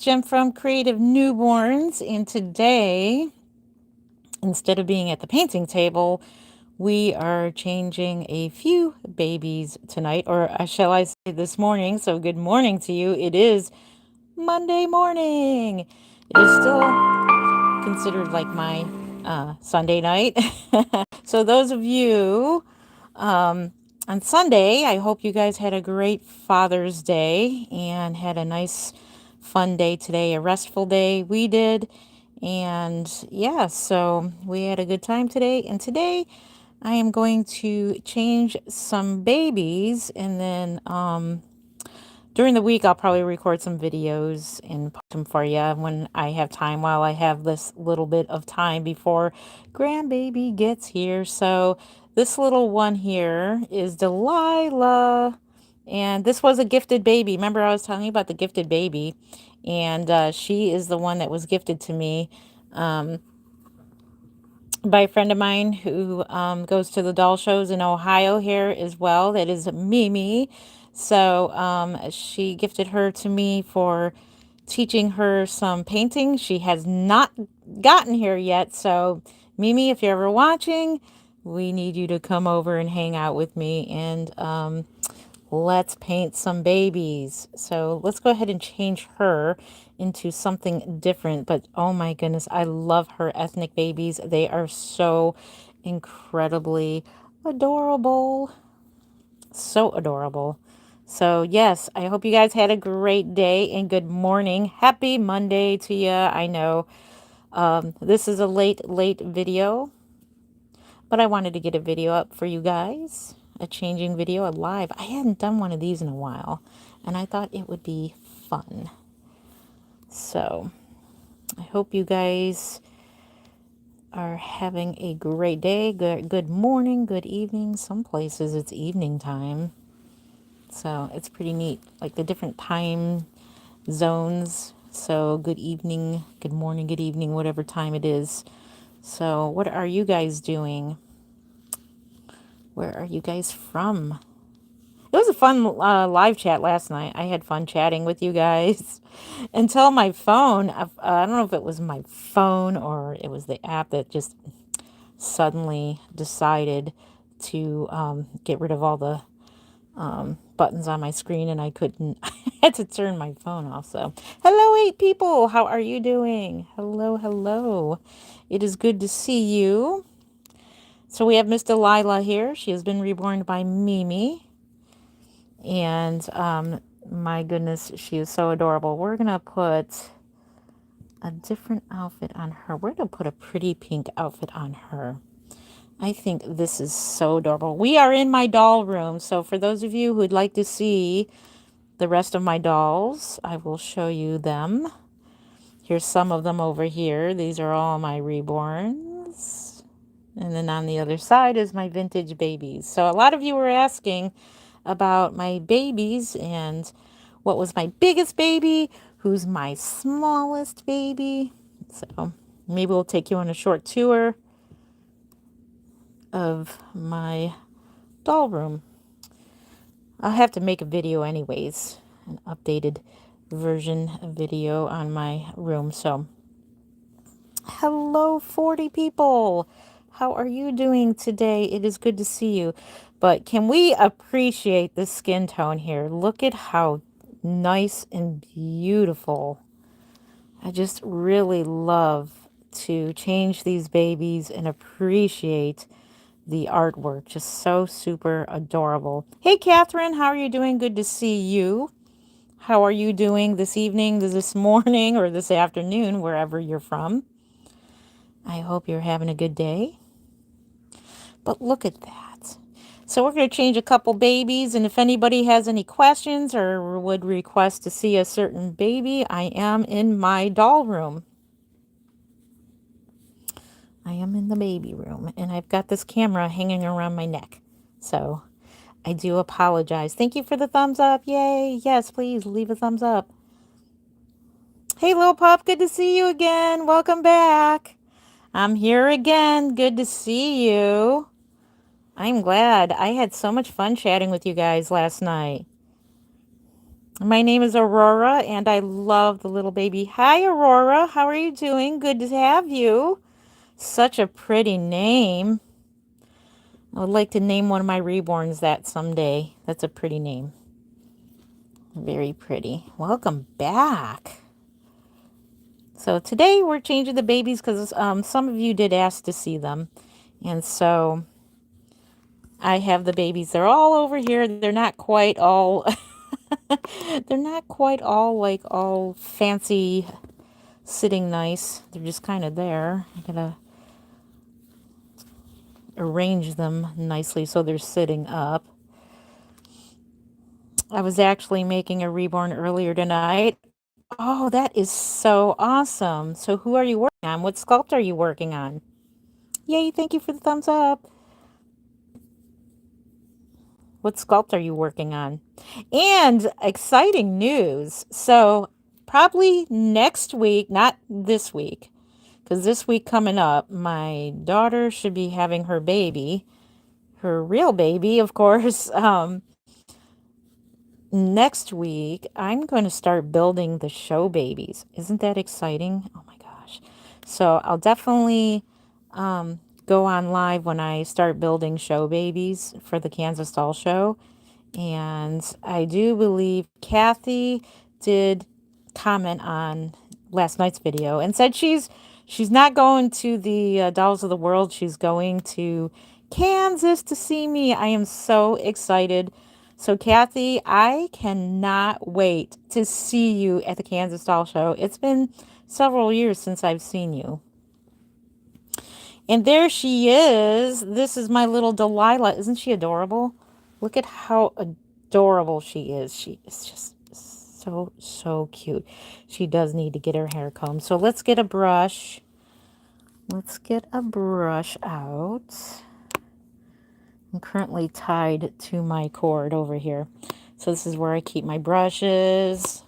Jem from Creative Newborns, and today, instead of being at the painting table, we are changing a few babies tonight, or shall I say this morning. So, good morning to you. It is Monday morning. It is still considered like my Sunday night. So, those of you on Sunday, I hope you guys had a great Father's Day and had a nice, fun day today, a restful day. We did. And yeah, so we had a good time today. And today I am going to change some babies. And then during the week, I'll probably record some videos and post them for you when I have time, while I have this little bit of time before grandbaby gets here. So this little one here is Delilah. And this was a gifted baby. Remember, I was telling you about the gifted baby. And she is the one that was gifted to me by a friend of mine who goes to the doll shows in Ohio here as well. That is Mimi. So she gifted her to me for teaching her some painting. She has not gotten here yet. So, Mimi, if you're ever watching, we need you to come over and hang out with me, and let's paint some babies. So let's go ahead and change her into something different. But oh my goodness, I love her ethnic babies. They are so incredibly adorable. So adorable. So yes, I hope you guys had a great day, and good morning. Happy Monday to you. I know this is a late video, but I wanted to get a video up for you guys. A changing video, a live. I hadn't done one of these in a while, and I thought it would be fun. So I hope you guys are having a great day. Good morning, good evening. Some places it's evening time. So it's pretty neat, like the different time zones. So good evening, good morning, good evening, whatever time it is. So what are you guys doing? Where are you guys from? It was a fun live chat last night. I had fun chatting with you guys until my phone, I don't know if it was my phone or it was the app that just suddenly decided to get rid of all the buttons on my screen, and I couldn't, I had to turn my phone off. So, hello, 8 people. How are you doing? Hello, hello. It is good to see you. So, we have Miss Delilah here. She has been reborn by Mimi. And my goodness, she is so adorable. We're going to put a different outfit on her. We're going to put a pretty pink outfit on her. I think this is so adorable. We are in my doll room. So for those of you who'd like to see the rest of my dolls, I will show you them. Here's some of them over here. These are all my reborns. And then on the other side is my vintage babies. So a lot of you were asking about my babies and what was my biggest baby, who's my smallest baby. So maybe we'll take you on a short tour of my doll room. I'll have to make a video anyways, an updated version of video on my room. So hello, 40 people. How are you doing today? It is good to see you. But can we appreciate the skin tone here? Look at how nice and beautiful. I just really love to change these babies and appreciate the artwork. Just so super adorable. Hey, Catherine, how are you doing? Good to see you. How are you doing this evening, this morning, or this afternoon, wherever you're from? I hope you're having a good day. But look at that. So we're going to change a couple babies, and if anybody has any questions or would request to see a certain baby, I am in my doll room. I am in the baby room, and I've got this camera hanging around my neck. So I do apologize. Thank you for the thumbs up. Yay. Yes, please leave a thumbs up. Hey, little pup, good to see you again. Welcome back. I'm here again. Good to see you. I'm glad. I had so much fun chatting with you guys last night. My name is Aurora, and I love the little baby. Hi, Aurora. How are you doing? Good to have you. Such a pretty name. I would like to name one of my reborns that someday. That's a pretty name. Very pretty. Welcome back. So today we're changing the babies because some of you did ask to see them. And so I have the babies. They're all over here. They're not quite all... they're not quite all like all fancy sitting nice. They're just kind of there. I gotta arrange them nicely so they're sitting up. I was actually making a reborn earlier tonight. Oh, that is so awesome. So who are you working on? What sculpt are you working on? Yay, thank you for the thumbs up. What sculpt are you working on? And exciting news. So probably next week, not this week, because this week coming up, my daughter should be having her baby, her real baby, of course. Next week, I'm going to start building the show babies. Isn't that exciting? Oh my gosh. So I'll definitely go on live when I start building show babies for the Kansas Doll Show. And I do believe Kathy did comment on last night's video and said she's not going to the Dolls of the World. She's going to Kansas to see me. I am so excited. So Kathy, I cannot wait to see you at the Kansas Doll Show. It's been several years since I've seen you. And there she is. This is my little Delilah. Isn't she adorable? Look at how adorable she is. She is just so cute. She does need to get her hair combed. So let's get a brush. Let's get a brush out. I'm currently tied to my cord over here. So this is where I keep my brushes.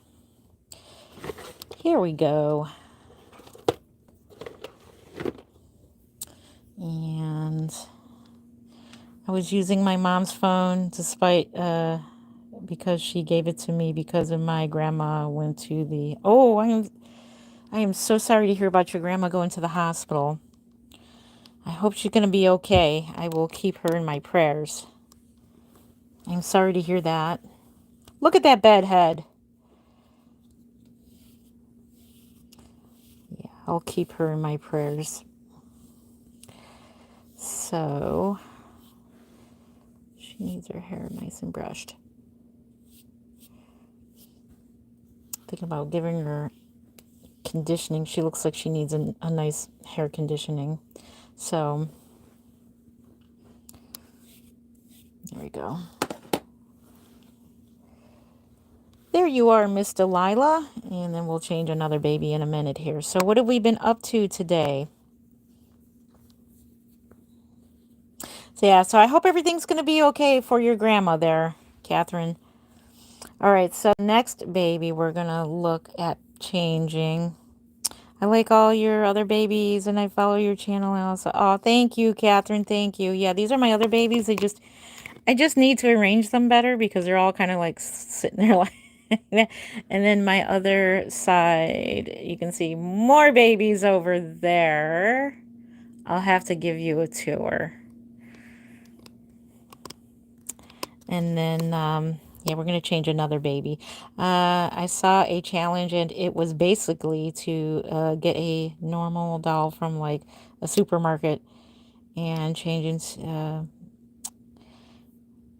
Here we go. And I was using my mom's phone despite because she gave it to me because of my grandma went to the... Oh, I am so sorry to hear about your grandma going to the hospital. I hope she's going to be okay. I will keep her in my prayers. I'm sorry to hear that. Look at that bed head. Yeah, I'll keep her in my prayers. So, she needs her hair nice and brushed. Thinking about giving her conditioning. She looks like she needs a nice hair conditioning. So, there we go. There you are, Miss Delilah. And then we'll change another baby in a minute here. So what have we been up to today? So yeah, so I hope everything's going to be okay for your grandma there, Catherine. All right, so next baby we're going to look at changing. I like all your other babies and I follow your channel also. Oh, thank you, Catherine. Thank you. Yeah, these are my other babies. I just need to arrange them better because they're all kind of like sitting there like... And then my other side, you can see more babies over there. I'll have to give you a tour. And then, yeah, we're going to change another baby. I saw a challenge and it was basically to get a normal doll from like a supermarket and change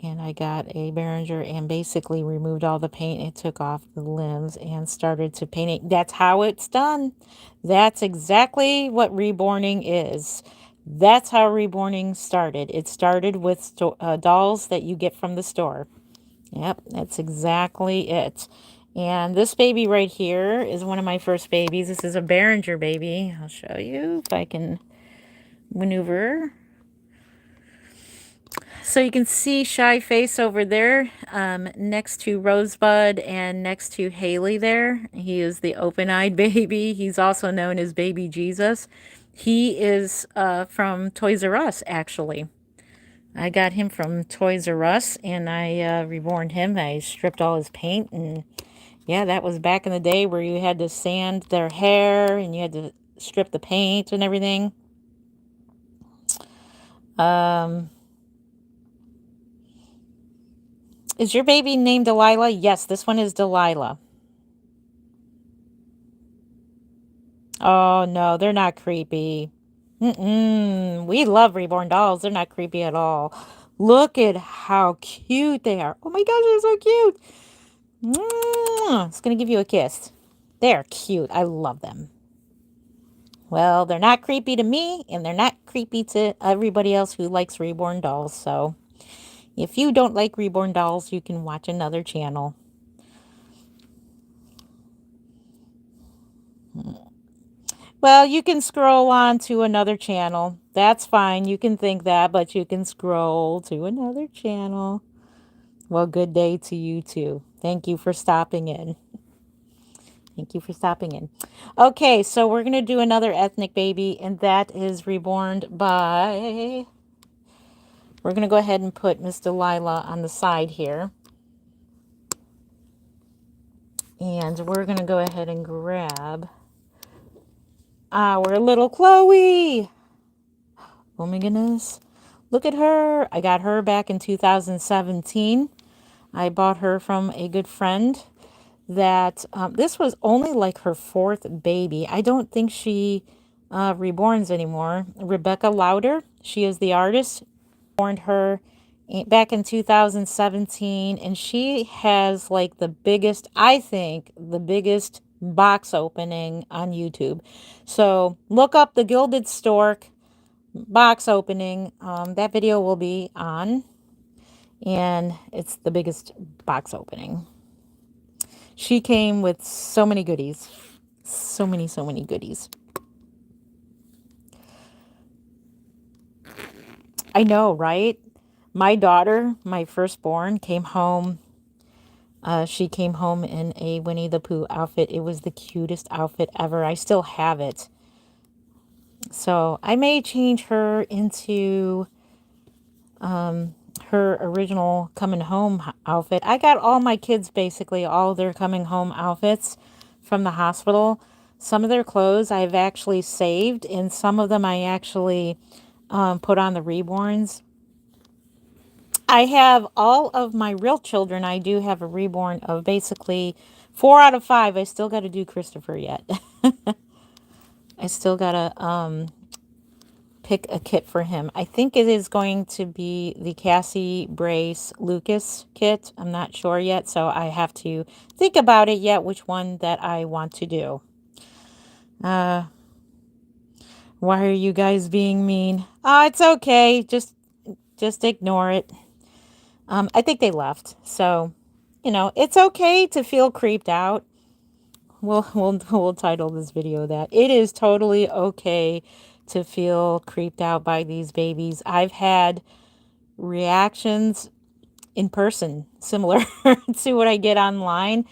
and I got a Behringer and basically removed all the paint. It took off the limbs and started to paint it. That's how it's done. That's exactly what reborning is. That's how reborning started. It started with dolls that you get from the store. Yep, that's exactly it. And this baby right here is one of my first babies. This is a Behringer baby. I'll show you if I can maneuver. So you can see Shy Face over there next to Rosebud and next to Haley there. He is the open-eyed baby. He's also known as Baby Jesus. He is from Toys R Us, actually. I got him from Toys R Us, and I reborn him. I stripped all his paint, and yeah, that was back in the day where you had to sand their hair and you had to strip the paint and everything. Is your baby named Delilah? Yes, this one is Delilah. Oh, no, they're not creepy. We love reborn dolls. They're not creepy at all. Look at how cute they are. Oh my gosh, they're so cute. It's going to give you a kiss. They're cute. I love them. Well, they're not creepy to me, and they're not creepy to everybody else who likes reborn dolls. So if you don't like reborn dolls, you can watch another channel. Well, you can scroll on to another channel. That's fine. You can think that, but you can scroll to another channel. Well, good day to you too. Thank you for stopping in. Thank you for stopping in. Okay, so we're going to do another ethnic baby, and that is reborn by... We're going to go ahead and put Miss Delilah on the side here. And we're going to go ahead and grab our little Chloe. Oh my goodness. Look at her. I got her back in 2017. I bought her from a good friend that this was only like her fourth baby. I don't think she reborns anymore. Rebecca Lauder, she is the artist, born her back in 2017, and she has like the biggest, I think, the biggest box opening on YouTube. So look up the Gilded Stork box opening. That video will be on, and it's the biggest box opening. She came with so many goodies. So many goodies. I know, right? My daughter, my firstborn, came home. She came home in a Winnie the Pooh outfit. It was the cutest outfit ever. I still have it. So I may change her into her original coming home outfit. I got all my kids basically all their coming home outfits from the hospital. Some of their clothes I've actually saved, and some of them I actually put on the reborns. I have all of my real children. I do have a reborn of basically 4 out of 5. I still got to do Christopher yet. I still got to pick a kit for him. I think it is going to be the Cassie Brace Lucas kit. I'm not sure yet, so I have to think about it yet, which one that I want to do. Why are you guys being mean? It's okay. Just ignore it. I think they left. So, it's okay to feel creeped out. We'll title this video that. It is totally okay to feel creeped out by these babies. I've had reactions in person similar to what I get online.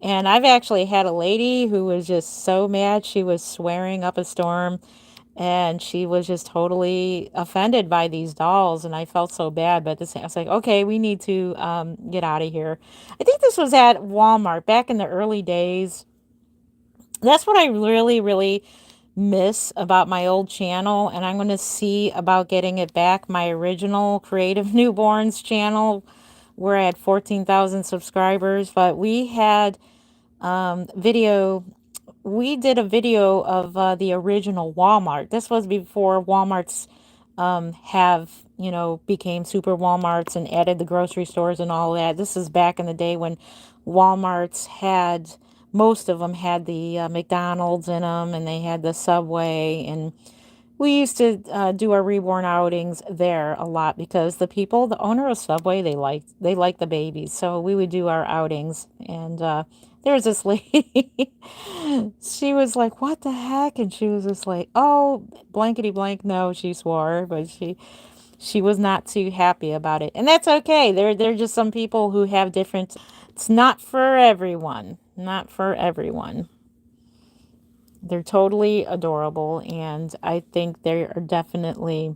And I've actually had a lady who was just so mad. She was swearing up a storm. And she was just totally offended by these dolls, and I felt so bad. But I was like, okay, we need to get out of here. I think this was at Walmart back in the early days. That's what I really, really miss about my old channel, and I'm going to see about getting it back. My original Creative Newborns channel, where I had 14,000 subscribers, but we had video. We did a video of the original Walmart. This was before Walmarts became super Walmarts and added the grocery stores and all that. This is back in the day when Walmarts had, most of them had the McDonald's in them, and they had the Subway, and we used to do our reborn outings there a lot because the owner of Subway, they liked the babies. So we would do our outings, and there was this lady, she was like, what the heck? And she was just like, oh, blankety blank. No, she swore, but she was not too happy about it. And that's okay. They're just some people who have different, it's not for everyone. Not for everyone. They're totally adorable, and I think they are definitely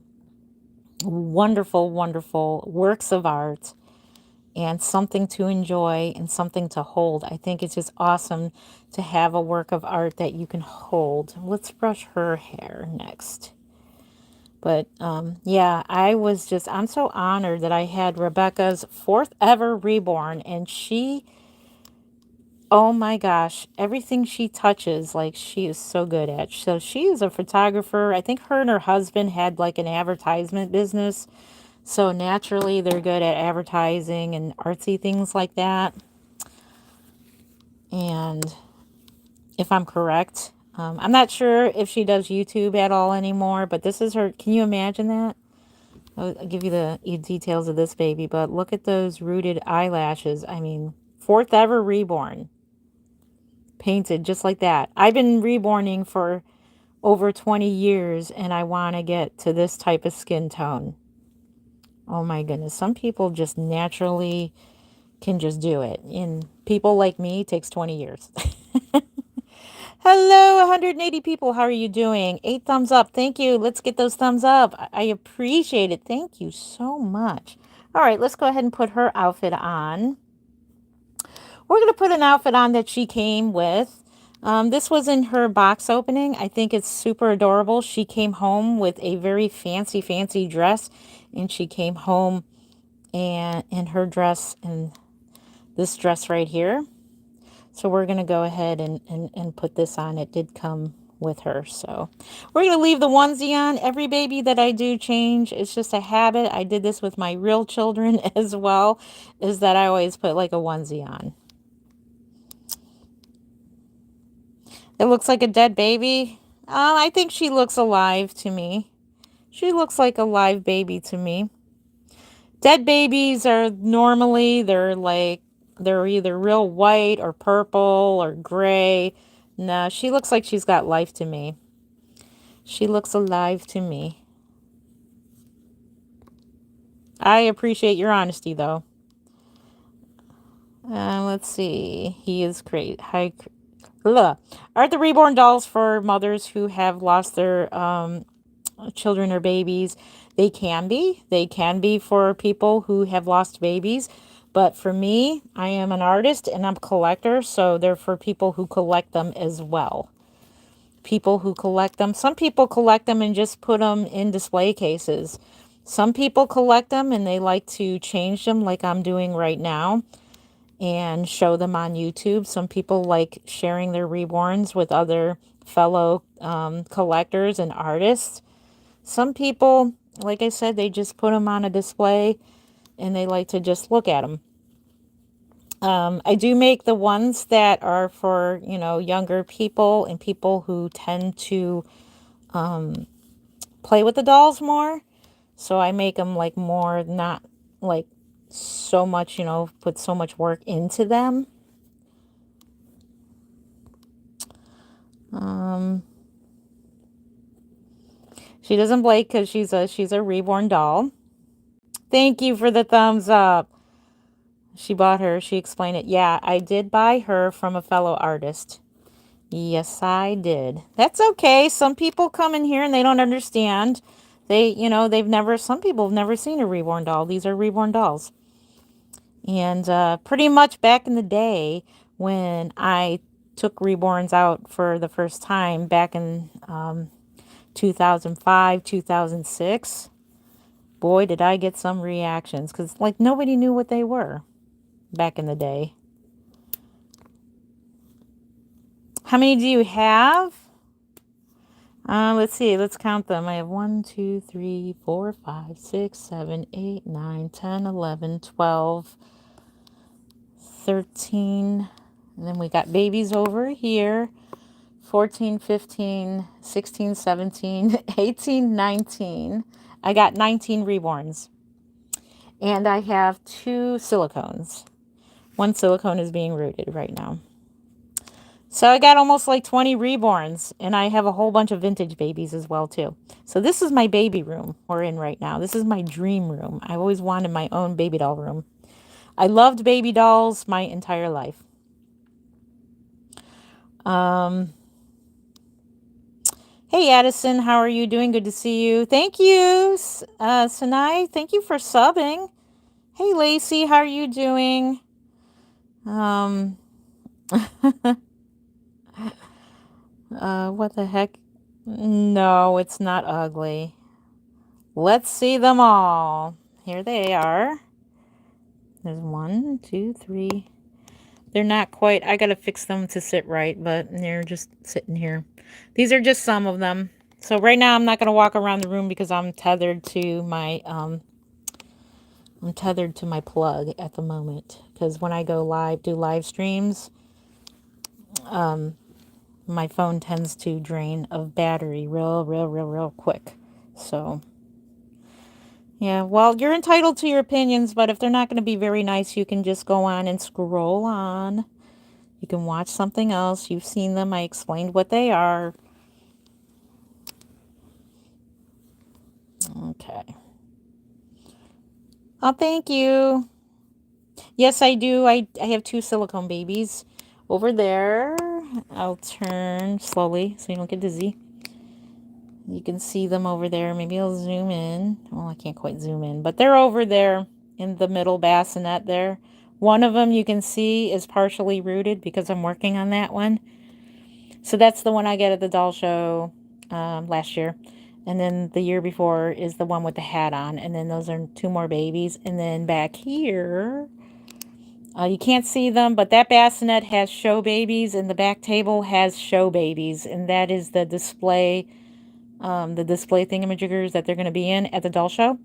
Wonderful, wonderful works of art and something to enjoy and something to hold. I think it's just awesome to have a work of art that you can hold. Let's brush her hair next. But yeah, I'm so honored that I had Rebecca's fourth ever Reborn, and she, oh my gosh, everything she touches, like she is so good at. So she is a photographer. I think her and her husband had like an advertisement business. So naturally, they're good at advertising and artsy things like that. And if I'm correct, I'm not sure if she does YouTube at all anymore, but this is her. Can you imagine that? I'll give you the details of this baby, but look at those rooted eyelashes. I mean, fourth ever Reborn. Painted just like that. I've been reborning for over 20 years and I want to get to this type of skin tone. Oh my goodness. Some people just naturally can just do it. And people like me, it takes 20 years. Hello, 180 people. How are you doing? 8 thumbs up. Thank you. Let's get those thumbs up. I appreciate it. Thank you so much. All right, let's go ahead and put her outfit on. We're going to put an outfit on that she came with. This was in her box opening. I think it's super adorable. She came home with a very fancy, fancy dress. And she came home and in her dress and this dress right here. So we're going to go ahead and put this on. It did come with her. So we're going to leave the onesie on. Every baby that I do change, it's just a habit. I did this with my real children as well, is that I always put like a onesie on. It looks like a dead baby. I think she looks alive to me. She looks like a live baby to me. Dead babies are normally, they're either real white or purple or gray. No, she looks like she's got life to me. She looks alive to me. I appreciate your honesty, though. Let's see. He is great. Hi. Are the reborn dolls for mothers who have lost their children or babies? They can be. They can be for people who have lost babies. But for me, I am an artist and I'm a collector, so they're for people who collect them as well. People who collect them. Some people collect them and just put them in display cases. Some people collect them and they like to change them like I'm doing right now and show them on YouTube. Some people like sharing their reborns with other fellow collectors and artists. Some people, like I said, they just put them on a display and they like to just look at them. I do make the ones that are for, younger people and people who tend to play with the dolls more. So I make them like more, not like so much, put so much work into them. She doesn't blake because she's a reborn doll. Thank you for the thumbs up. She explained it. Yeah, I did buy her from a fellow artist. Yes, I did. That's okay. Some people come in here and they don't understand. Some people have never seen a reborn doll. These are reborn dolls. And pretty much back in the day when I took reborns out for the first time back in 2005, 2006, boy, did I get some reactions because like nobody knew what they were back in the day. How many do you have? Let's see. Let's count them. I have 1, 2, 3, 4, 5, 6, 7, 8, 9, 10, 11, 12, 13. And then we got babies over here. 14, 15, 16, 17, 18, 19. I got 19 reborns. And I have 2 silicones. 1 silicone is being rooted right now. So I got almost like 20 reborns, and I have a whole bunch of vintage babies as well too. So this is my baby room we're in right now. This is my dream room. I always wanted my own baby doll room. I loved baby dolls my entire life. Hey, Addison, how are you doing? Good to see you. Thank you, Sanai. Thank you for subbing. Hey, Lacey, how are you doing? Um, what the heck? No, it's not ugly. Let's see them all. Here they are. There's one, two, three. They're not quite, I gotta fix them to sit right, but they're just sitting here. These are just some of them. So right now I'm not gonna walk around the room because I'm tethered to my plug at the moment. Because when I go live, do live streams, my phone tends to drain of battery real quick. So yeah, well, you're entitled to your opinions, but if they're not going to be very nice, you can just go on and scroll on. You can watch something else. You've seen them. I explained what they are. Okay. Oh, thank you. Yes, I do. I have two silicone babies over there. I'll turn slowly so you don't get dizzy. You can see them over there. Maybe I'll zoom in. Well, I can't quite zoom in, but they're over there in the middle bassinet there. One of them you can see is partially rooted because I'm working on that one. So that's the one I get at the doll show last year. And then the year before is the one with the hat on. And then those are two more babies. And then back here, you can't see them, but that bassinet has show babies and the back table has show babies. And that is the display thingamajiggers that they're going to be in at the doll show.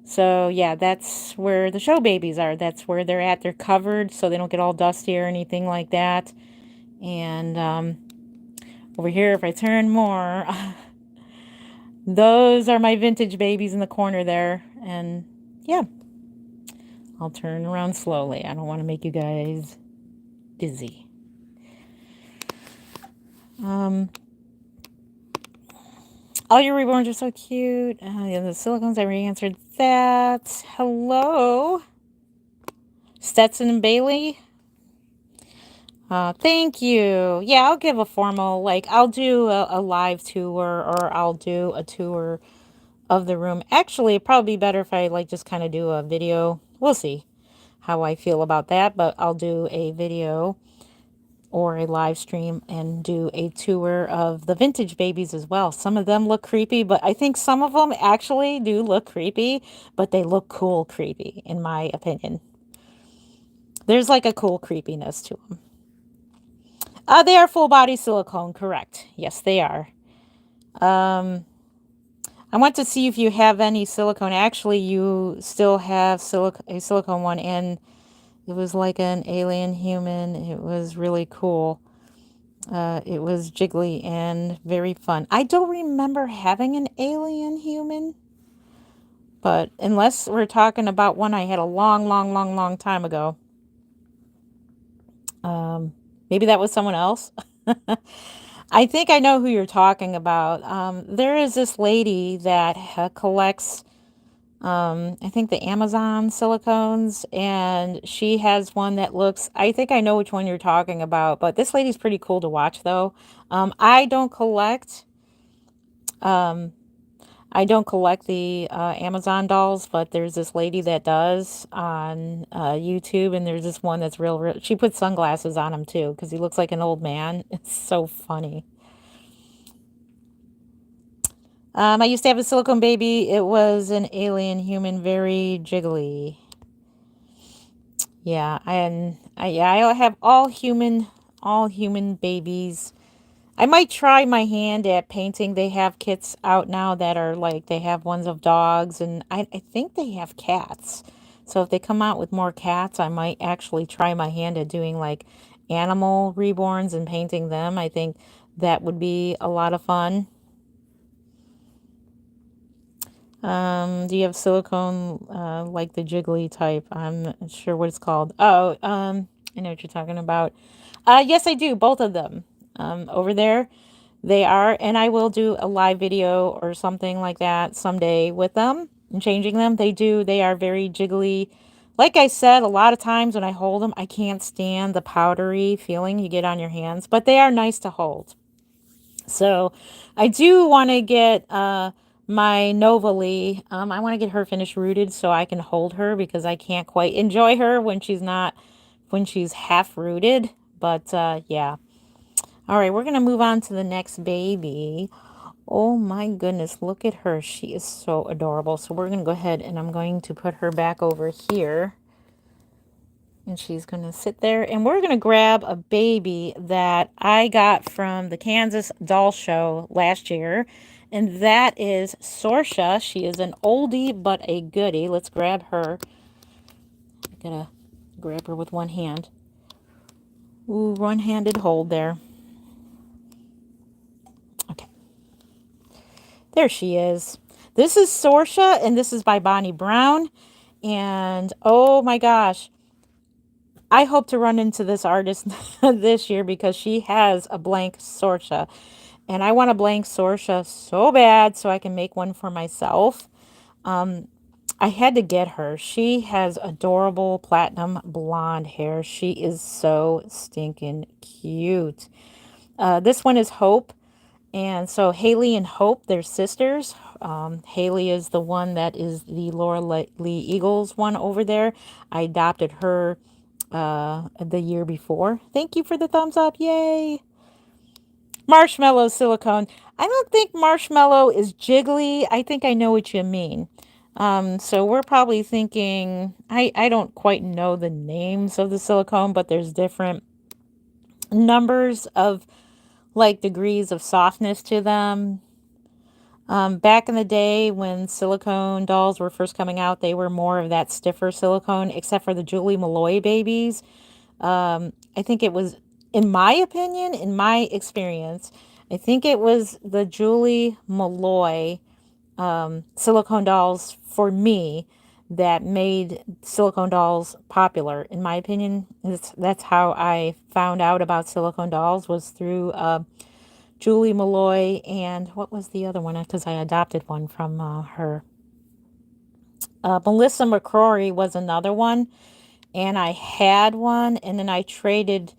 So yeah, that's where the show babies are. That's where they're at. They're covered so they don't get all dusty or anything like that. And over here, if I turn more, those are my vintage babies in the corner there. And yeah, I'll turn around slowly. I don't want to make you guys dizzy. All your reborns are so cute. Yeah, the silicones, I already answered that. Hello, Stetson and Bailey. Thank you. Yeah, I'll give a formal, like, I'll do a live tour or I'll do a tour of the room. Actually, it'd probably be better if I, like, just kind of do a video. We'll see how I feel about that, but I'll do a video or a live stream and do a tour of the vintage babies as well. Some of them look creepy, but I think some of them actually do look creepy, but they look cool creepy, in my opinion. There's like a cool creepiness to them. They are full body silicone, correct. Yes, they are. I want to see if you have any silicone. Actually, you still have a silicone one, and it was like an alien human. It was really cool. It was jiggly and very fun. I don't remember having an alien human, but unless we're talking about one I had a long time ago. Maybe that was someone else. I think I know who you're talking about. There is this lady that collects, I think the Amazon silicones, and she has one that looks, I think I know which one you're talking about, but this lady's pretty cool to watch though. I don't collect the Amazon dolls, but there's this lady that does on YouTube, and there's this one that's real. She puts sunglasses on him too because he looks like an old man. It's so funny. I used to have a silicone baby. It was an alien human, very jiggly. Yeah, and I have all human babies. I might try my hand at painting. They have kits out now that are like, they have ones of dogs, and I think they have cats. So if they come out with more cats, I might actually try my hand at doing like animal reborns and painting them. I think that would be a lot of fun. Do you have silicone like the jiggly type? I'm not sure what it's called. Oh, I know what you're talking about. Yes, I do. Both of them. Over there, they are, and I will do a live video or something like that someday with them and changing them. They are very jiggly. Like I said, a lot of times when I hold them, I can't stand the powdery feeling you get on your hands, but they are nice to hold. So I do want to get my Nova Lee. I want to get her finished rooted so I can hold her because I can't quite enjoy her when she's half rooted. But yeah. All right, we're going to move on to the next baby. Oh my goodness, look at her. She is so adorable. So we're going to go ahead and I'm going to put her back over here. And she's going to sit there. And we're going to grab a baby that I got from the Kansas Doll Show last year. And that is Sorsha. She is an oldie but a goodie. Let's grab her. I'm going to grab her with one hand. Ooh, one-handed hold there. Okay. There she is. This is Sorsha, and this is by Bonnie Brown. And oh my gosh, I hope to run into this artist this year because she has a blank Sorsha. And I want a blank Sorsha so bad so I can make one for myself. I had to get her. She has adorable platinum blonde hair. She is so stinking cute. This one is Hope. And so Haley and Hope, they're sisters. Haley is the one that is the Laura Lee Eagles one over there. I adopted her the year before. Thank you for the thumbs up. Yay. Marshmallow silicone. I don't think marshmallow is jiggly. I think I know what you mean. So we're probably thinking, I don't quite know the names of the silicone, but there's different numbers of like degrees of softness to them. Back in the day when silicone dolls were first coming out, they were more of that stiffer silicone, except for the Julie Malloy babies. I think it was, in my opinion, in my experience, I think it was the Julie Malloy silicone dolls for me that made silicone dolls popular. In my opinion, that's how I found out about silicone dolls, was through Julie Malloy, and what was the other one? Because I adopted one from her. Melissa McCrory was another one, and I had one, and then I traded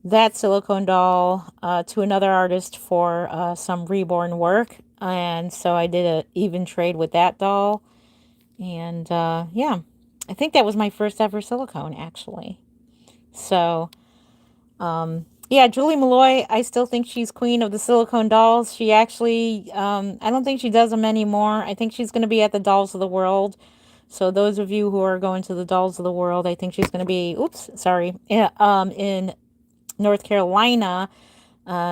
that silicone doll to another artist for some Reborn work, and so I did an even trade with that doll, and yeah, I think that was my first ever silicone, actually. So yeah, Julie Malloy, I still think she's queen of the silicone dolls. She actually, I don't think she does them anymore. I think she's going to be at the Dolls of the World. So those of you who are going to the Dolls of the World, I think she's going to be, oops, sorry, in North Carolina.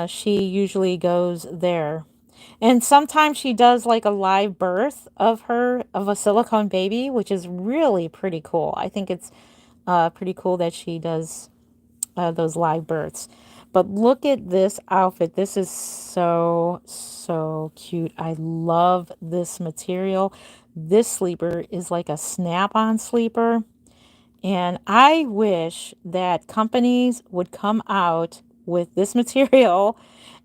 She usually goes there. And sometimes she does like a live birth of a silicone baby, which is really pretty cool. I think it's pretty cool that she does those live births. But look at this outfit. This is so, so cute. I love this material. This sleeper is like a snap-on sleeper. And I wish that companies would come out with this material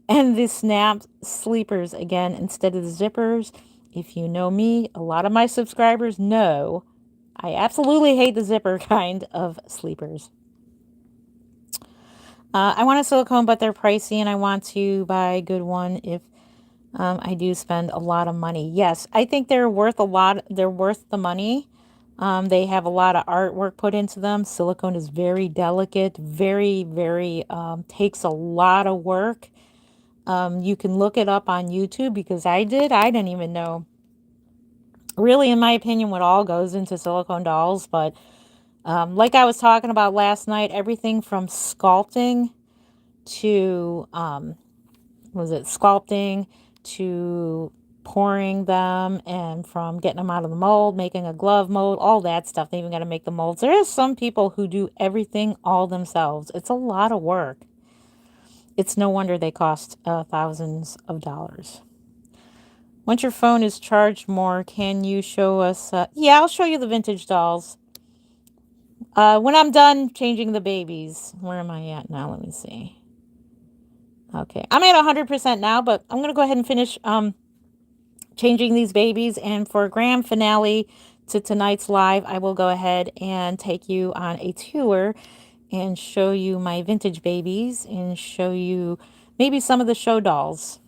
and the snap sleepers again instead of the zippers. If you know me, a lot of my subscribers know I absolutely hate the zipper kind of sleepers. I want a silicone, but they're pricey, and I want to buy a good one if I do spend a lot of money. Yes, I think they're worth a lot. They're worth the money. They have a lot of artwork put into them. Silicone is very delicate, very, very, takes a lot of work. You can look it up on YouTube because I did. I didn't even know, really, in my opinion, what all goes into silicone dolls, but like I was talking about last night, everything from sculpting to, sculpting to pouring them, and from getting them out of the mold, making a glove mold, all that stuff. They even got to make the molds. There are some people who do everything all themselves. It's a lot of work. It's no wonder they cost thousands of dollars. Once your phone is charged more, can you show us? Yeah, I'll show you the vintage dolls. When I'm done changing the babies. Where am I at now? Let me see. Okay, I'm at 100% now, but I'm going to go ahead and finish changing these babies. And for a grand finale to tonight's live, I will go ahead and take you on a tour and show you my vintage babies and show you maybe some of the show dolls.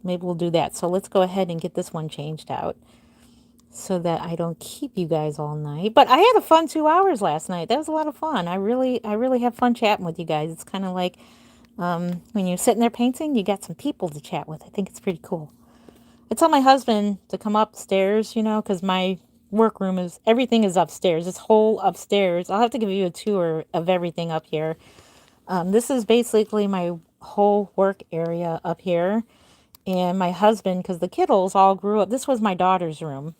Maybe we'll do that. So let's go ahead and get this one changed out so that I don't keep you guys all night. But I had a fun 2 hours last night. That was a lot of fun. I really have fun chatting with you guys. It's kind of like when you're sitting there painting, you got some people to chat with. I think it's pretty cool. I tell my husband to come upstairs, because my workroom everything is upstairs. This whole upstairs. I'll have to give you a tour of everything up here. This is basically my whole work area up here. And my husband, because the kiddos all grew up, this was my daughter's room.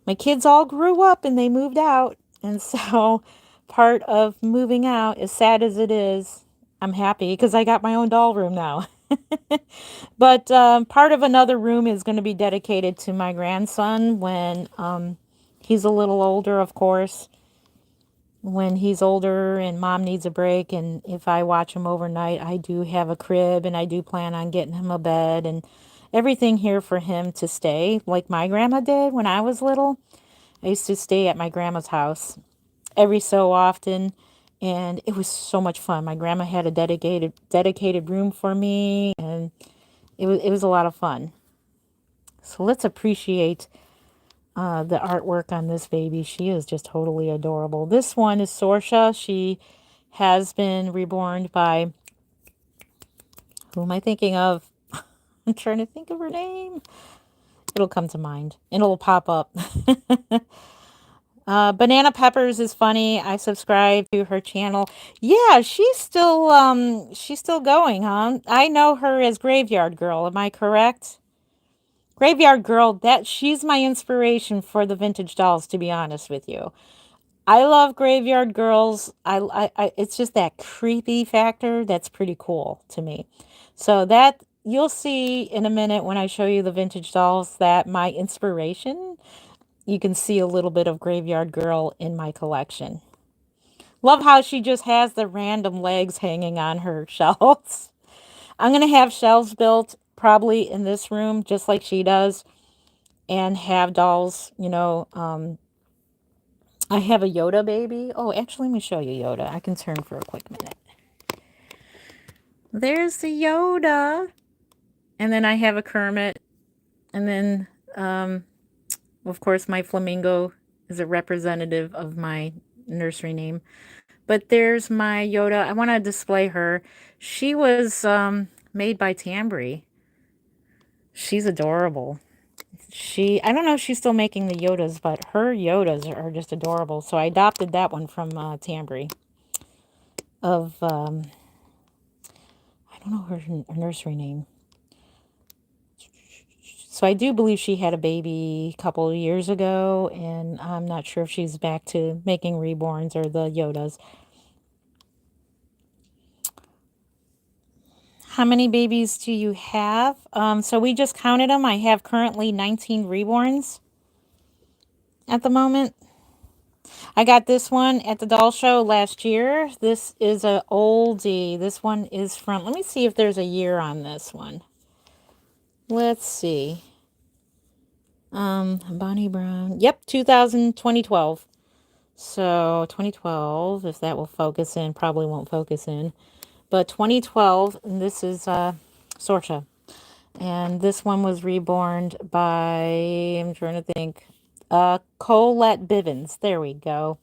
My kids all grew up and they moved out. And so part of moving out, as sad as it is, I'm happy because I got my own doll room now. But part of another room is going to be dedicated to my grandson when he's a little older, of course. When he's older and mom needs a break, and if I watch him overnight, I do have a crib and I do plan on getting him a bed and everything here for him to stay, like my grandma did when I was little. I used to stay at my grandma's house every so often, and it was so much fun. My grandma had a dedicated room for me, and it was a lot of fun. So let's appreciate the artwork on this baby. She is just totally adorable. This one is Sorsha. She has been reborn by, who am I thinking of? I'm trying to think of her name. It'll come to mind and it'll pop up. Banana Peppers is funny. I subscribe to her channel. Yeah, she's still going, huh? I know her as Graveyard Girl. Am I correct? Graveyard Girl, she's my inspiration for the vintage dolls, to be honest with you. I love Graveyard Girls. It's just that creepy factor that's pretty cool to me. So that you'll see in a minute when I show you the vintage dolls that my inspiration, you can see a little bit of Graveyard Girl in my collection. Love how she just has the random legs hanging on her shelves. I'm going to have shelves built probably in this room just like she does, and have dolls, I have a Yoda baby. Oh, actually, let me show you Yoda. I can turn for a quick minute. There's the Yoda. And then I have a Kermit. And then, of course, my flamingo is a representative of my nursery name. But there's my Yoda. I want to display her. She was made by Tambry. She's adorable. I don't know if she's still making the Yodas, but her Yodas are just adorable. So I adopted that one from Tambry of, I don't know her nursery name. So I do believe she had a baby a couple of years ago, and I'm not sure if she's back to making reborns or the Yodas. How many babies do you have? So we just counted them. I have currently 19 reborns at the moment. I got this one at the doll show last year. This is a oldie. This one is from, let me see if there's a year on this one. Let's see. Bonnie Brown. Yep, 2012. So 2012, if that will focus in, probably won't focus in. But 2012, and this is Sorsha. And this one was reborn by, I'm trying to think, Colette Bivens. There we go.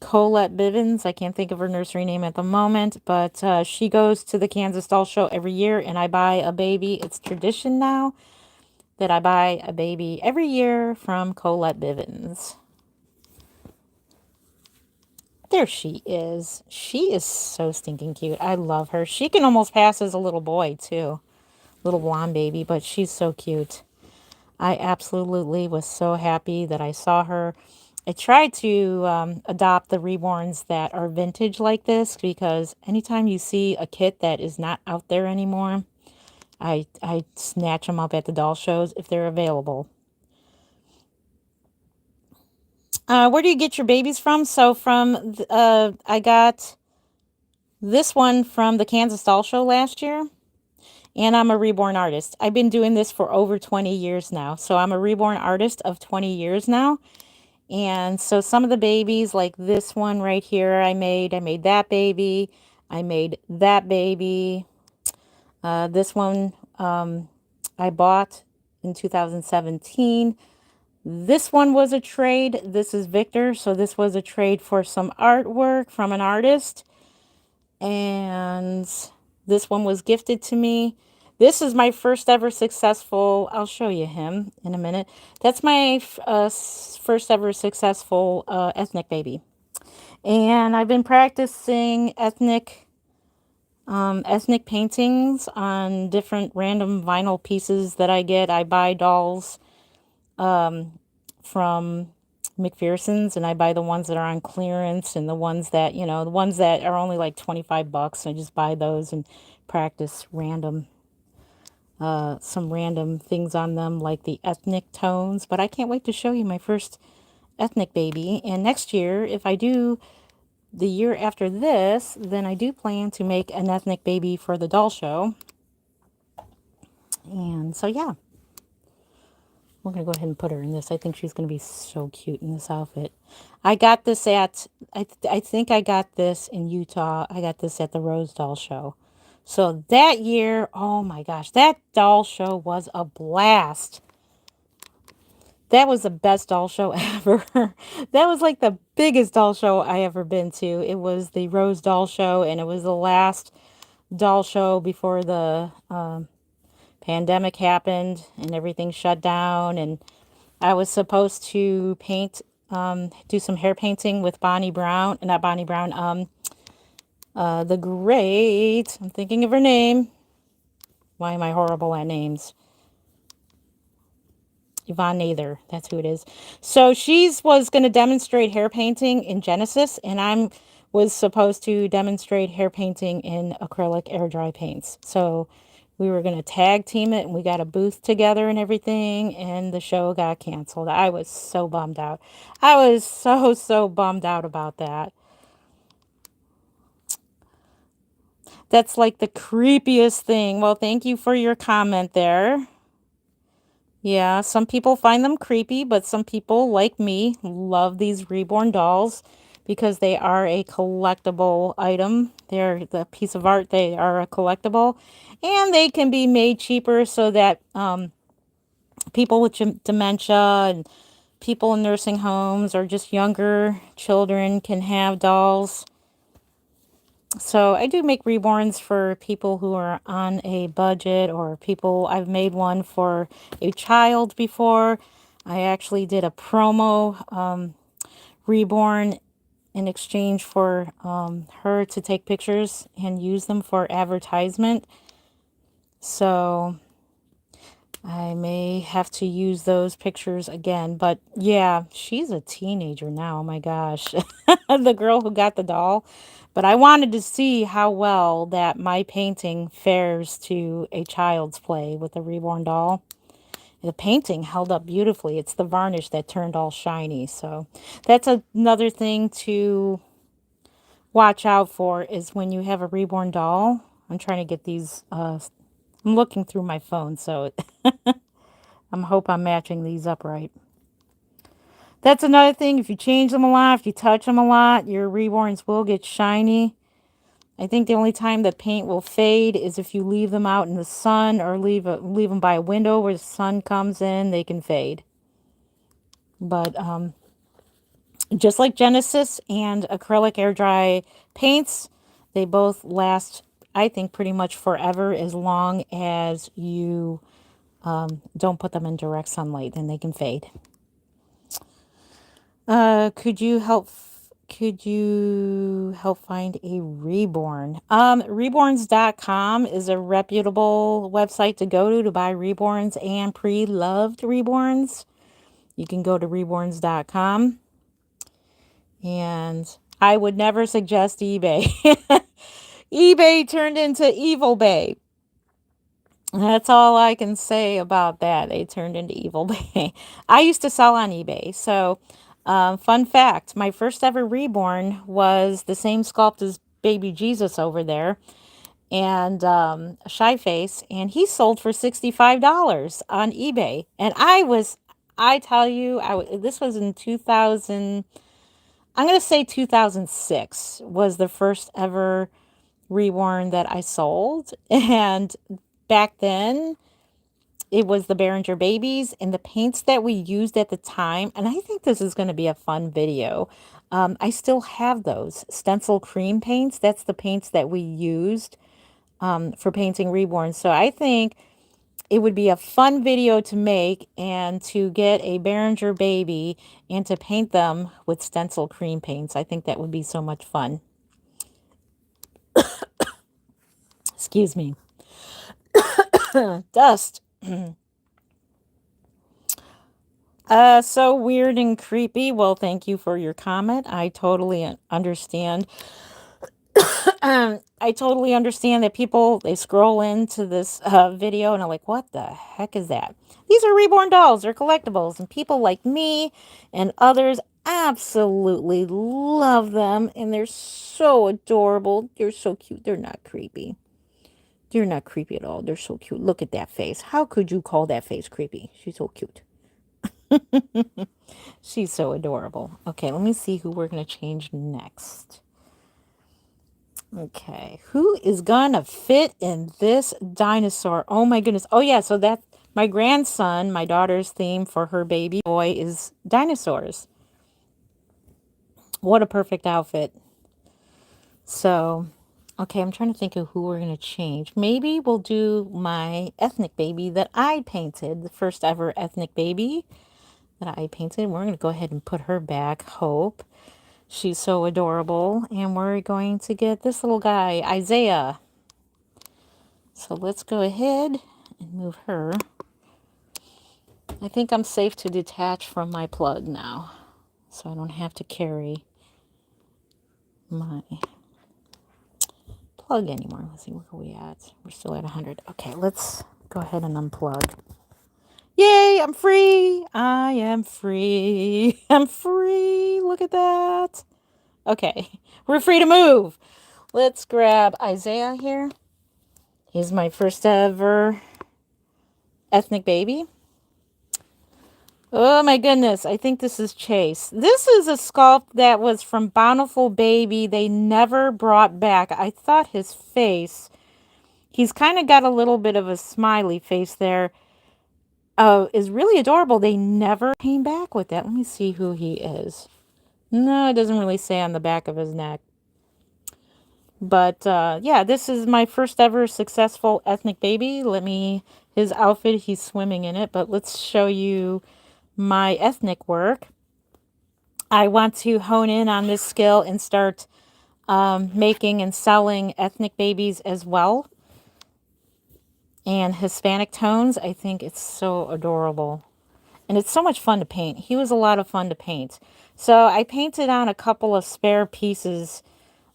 Colette Bivens. I can't think of her nursery name at the moment, but she goes to the Kansas Doll Show every year, and I buy a baby. It's tradition now that I buy a baby every year from Colette Bivens. There she is. She is so stinking cute. I love her. She can almost pass as a little boy, too. Little blonde baby, but she's so cute. I absolutely was so happy that I saw her. I tried to adopt the reborns that are vintage like this, because anytime you see a kit that is not out there anymore, I snatch them up at the doll shows if they're available. Where do you get your babies from? So I got this one from the Kansas Doll Show last year. And I'm a reborn artist. I've been doing this for over 20 years now. So I'm a reborn artist of 20 years now. And so some of the babies, like this one right here, I made that baby. I made that baby. This one I bought in 2017. This one was a trade. This is Victor. So this was a trade for some artwork from an artist. And this one was gifted to me. This is my first ever successful, I'll show you him in a minute. That's my first ever successful ethnic baby. And I've been practicing ethnic paintings on different random vinyl pieces that I get. I buy dolls from McPherson's, and I buy the ones that are on clearance and the ones that, the ones that are only like 25 bucks. I just buy those and practice some random things on them, like the ethnic tones. But I can't wait to show you my first ethnic baby. And next year, if I do the year after this, then I do plan to make an ethnic baby for the doll show. And so, yeah, we're going to go ahead and put her in this. I think she's going to be so cute in this outfit. I got this I think I got this in Utah. I got this at the Rose Doll Show. So that year, oh my gosh, that doll show was a blast. That was the best doll show ever. That was like the biggest doll show I ever been to. It was the Rose Doll Show, and it was the last doll show before the pandemic happened and everything shut down. And I was supposed to do some hair painting with Bonnie Brown, not Bonnie Brown, the great, I'm thinking of her name. Why am I horrible at names? Yvonne Nather, that's who it is. So was going to demonstrate hair painting in Genesis, and was supposed to demonstrate hair painting in acrylic air dry paints. So we were going to tag team it, and we got a booth together and everything, and the show got canceled. I was so bummed out. I was so bummed out about that. That's like the creepiest thing. Well, thank you for your comment there. Yeah, some people find them creepy, but some people, like me, love these Reborn dolls because they are a collectible item. They're the piece of art. They are a collectible, and they can be made cheaper so that people with dementia and people in nursing homes or just younger children can have dolls. So I do make reborns for people who are on a budget, or people. I've made one for a child before. I actually did a promo reborn in exchange for her to take pictures and use them for advertisement. So I may have to use those pictures again. But yeah, she's a teenager now. Oh my gosh. The girl who got the doll. But I wanted to see how well that my painting fares to a child's play with a reborn doll. The painting held up beautifully. It's the varnish that turned all shiny. So that's another thing to watch out for, is when you have a reborn doll. I'm trying to get these. I'm looking through my phone, so hope I'm matching these up right. That's another thing. If you change them a lot, if you touch them a lot, your reborns will get shiny. I think the only time the paint will fade is if you leave them out in the sun, or leave them by a window where the sun comes in, they can fade. But just like Genesis and acrylic air dry paints, they both last, I think, pretty much forever, as long as you don't put them in direct sunlight, then they can fade. Could you help find a reborn? Reborns.com is a reputable website to go to buy reborns and pre-loved reborns. You can go to reborns.com. And I would never suggest eBay. eBay turned into Evil Bay. That's all I can say about that. They turned into Evil Bay. I used to sell on eBay. So, fun fact, my first ever reborn was the same sculpt as baby Jesus over there, and a shy face, and he sold for $65 on eBay. And I tell you, this was in 2000, I'm going to say 2006 was the first ever Reborn that I sold. And back then, it was the Behringer babies and the paints that we used at the time. And I think this is going to be a fun video. I still have those stencil cream paints. That's the paints that we used for painting Reborn. So I think it would be a fun video to make and to get a Behringer baby and to paint them with stencil cream paints. I think that would be so much fun. Excuse me. Dust. So weird and creepy. Well, thank you for your comment. I totally understand. I totally understand that people, they scroll into this video and are like, what the heck is that? These are Reborn dolls. They're collectibles. And people like me and others absolutely love them. And they're so adorable. They're so cute. They're not creepy. They're not creepy at all. They're so cute. Look at that face. How could you call that face creepy? She's so cute. She's so adorable. Okay, let me see who we're going to change next. Okay, who is gonna fit in this dinosaur? Oh my goodness. Oh yeah, so that's my grandson, my daughter's theme for her baby boy is dinosaurs. What a perfect outfit. So, okay, I'm trying to think of who we're gonna change. Maybe we'll do my ethnic baby that I painted, the first ever ethnic baby that I painted. We're gonna go ahead and put her back, Hope. She's so adorable. And we're going to get this little guy, Isaiah. So let's go ahead and move her. I think I'm safe to detach from my plug now. So I don't have to carry my plug anymore. Let's see, where are we at? We're still at 100. Okay, let's go ahead and unplug. Yay, I'm free. I am free. I'm free. Look at that. Okay, we're free to move. Let's grab Isaiah here. He's my first ever ethnic baby. Oh my goodness, I think this is Chase. This is a sculpt that was from Bountiful Baby. They never brought back. I thought his face, he's kind of got a little bit of a smiley face there, is really adorable. They never came back with that. Let me see who he is. No, it doesn't really say on the back of his neck. But yeah, this is my first ever successful ethnic baby. His outfit, he's swimming in it, but let's show you my ethnic work. I want to hone in on this skill and start making and selling ethnic babies as well. And Hispanic tones, I think it's so adorable. And it's so much fun to paint. He was a lot of fun to paint. So I painted on a couple of spare pieces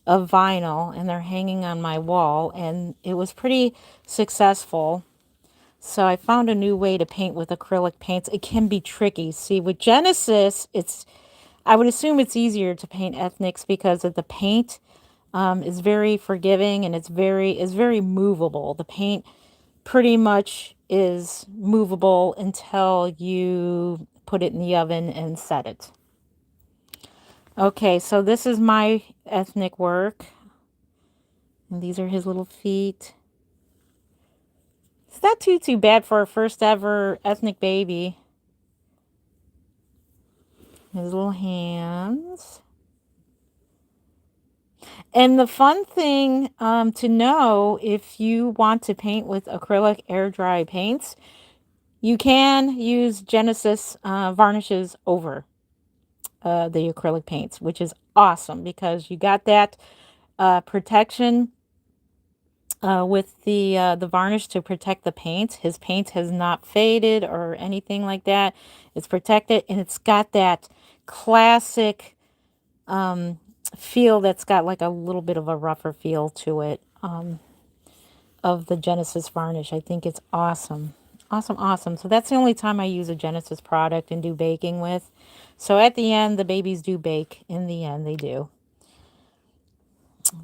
of vinyl, and they're hanging on my wall, and it was pretty successful. So I found a new way to paint with acrylic paints. It can be tricky. See, with Genesis, I would assume it's easier to paint ethnics because of the paint is very forgiving and it's very movable. The paint pretty much is movable until you put it in the oven and set it. Okay, so this is my ethnic work. And these are his little feet. It's not too bad for a first ever ethnic baby. His little hands. And the fun thing to know, if you want to paint with acrylic air dry paints, you can use Genesis varnishes over the acrylic paints, which is awesome because you got that protection with the varnish to protect the paint. His paint has not faded or anything like that. It's protected, and it's got that classic feel that's got like a little bit of a rougher feel to it of the Genesis varnish. I think it's awesome. Awesome. So that's the only time I use a Genesis product and do baking with. So at the end, the babies do bake. In the end, they do.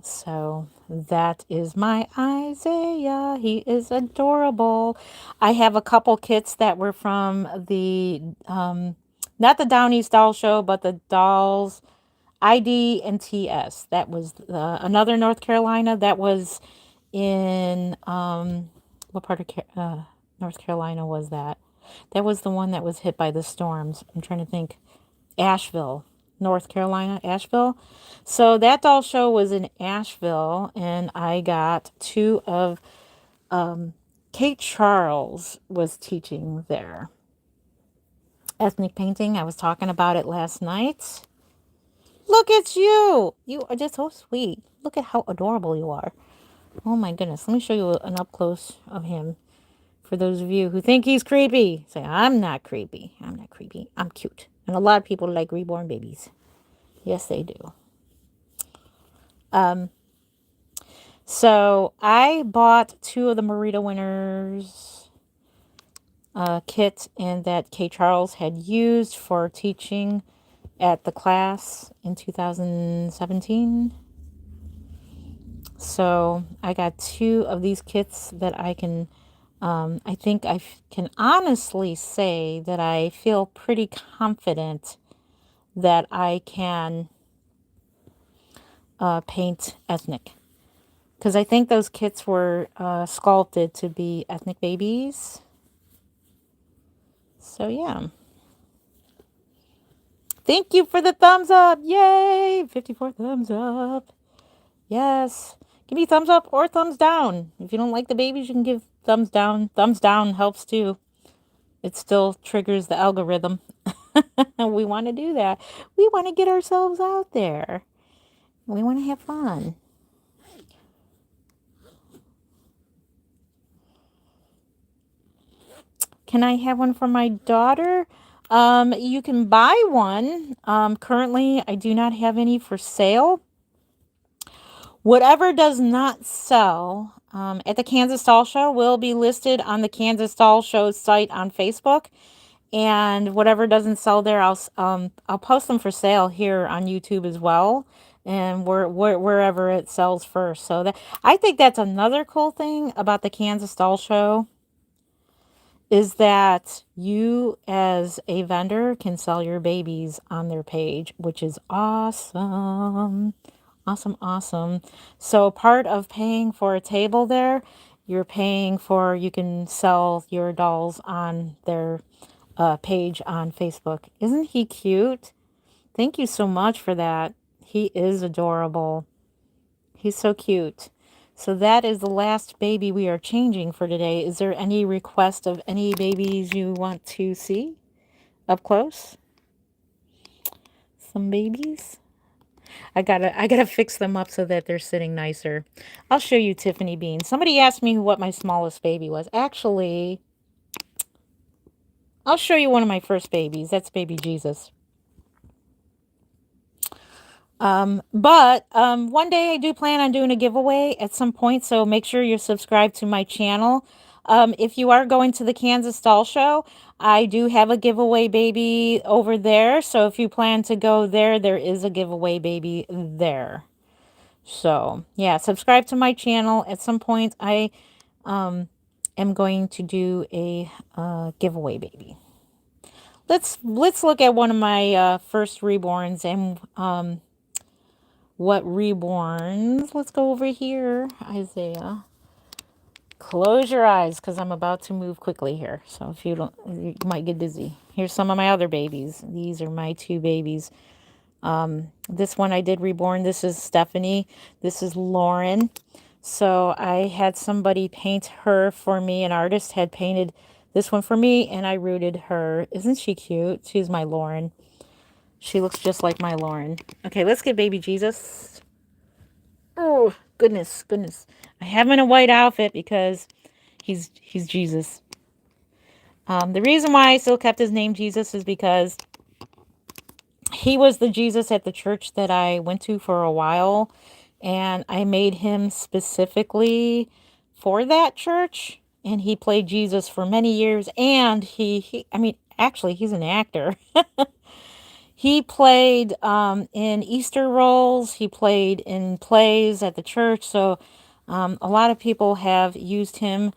So that is my Isaiah. He is adorable. I have a couple kits that were from the, not the Down East Doll Show, but the dolls ID and TS. That was another North Carolina. That was in what part of North Carolina was that? That was the one that was hit by the storms. I'm trying to think. Asheville, North Carolina, Asheville. So that doll show was in Asheville, and I got two of Kate Charles was teaching there. Ethnic painting. I was talking about it last night. Look at you. You are just so sweet. Look at how adorable you are. Oh my goodness. Let me show you an up close of him. For those of you who think he's creepy, say, I'm not creepy. I'm not creepy. I'm cute. And a lot of people like reborn babies. Yes, they do. So I bought two of the Marita Winners kit and that Kay Charles had used for teaching at the class in 2017. So I got two of these kits that I can, I think I can honestly say that I feel pretty confident that I can paint ethnic. Because I think those kits were sculpted to be ethnic babies. So yeah. Thank you for the thumbs up. Yay! 54 thumbs up. Yes. Give me thumbs up or thumbs down. If you don't like the babies, you can give thumbs down. Thumbs down helps too. It still triggers the algorithm. We want to do that. We want to get ourselves out there. We want to have fun. Can I have one for my daughter? You can buy one. Currently, I do not have any for sale. Whatever does not sell at the Kansas Doll Show will be listed on the Kansas Doll Show site on Facebook. And whatever doesn't sell there, I'll post them for sale here on YouTube as well, and wherever it sells first. So that I think that's another cool thing about the Kansas Doll Show is that you as a vendor can sell your babies on their page, which is awesome. Awesome, awesome. So part of paying for a table there, you're paying for, you can sell your dolls on their page on Facebook. Isn't he cute? Thank you so much for that. He is adorable. He's so cute. So that is the last baby we are changing for today. Is there any request of any babies you want to see up close? Some babies? I gotta fix them up so that they're sitting nicer. I'll show you Tiffany Bean. Somebody asked me what my smallest baby was. Actually, I'll show you one of my first babies. That's baby Jesus. But one day I do plan on doing a giveaway at some point, so make sure you're subscribed to my channel. If you are going to the Kansas Doll Show, I do have a giveaway baby over there. So if you plan to go there, there is a giveaway baby there. So yeah, subscribe to my channel. At some point, I am going to do a giveaway baby. Let's look at one of my first reborns and what reborns. Let's go over here, Isaiah. Close your eyes because I'm about to move quickly here. So if you don't, you might get dizzy. Here's some of my other babies. These are my two babies. This one I did reborn. This is Stephanie. This is Lauren. So I had somebody paint her for me. An artist had painted this one for me, and I rooted her. Isn't she cute? She's my Lauren. She looks just like my Lauren. Okay, let's get baby Jesus. Oh, goodness, goodness. I have him in a white outfit because he's Jesus. The reason why I still kept his name Jesus is because he was the Jesus at the church that I went to for a while. And I made him specifically for that church. And he played Jesus for many years. And I mean, actually, he's an actor. He played in Easter roles. He played in plays at the church. So a lot of people have used him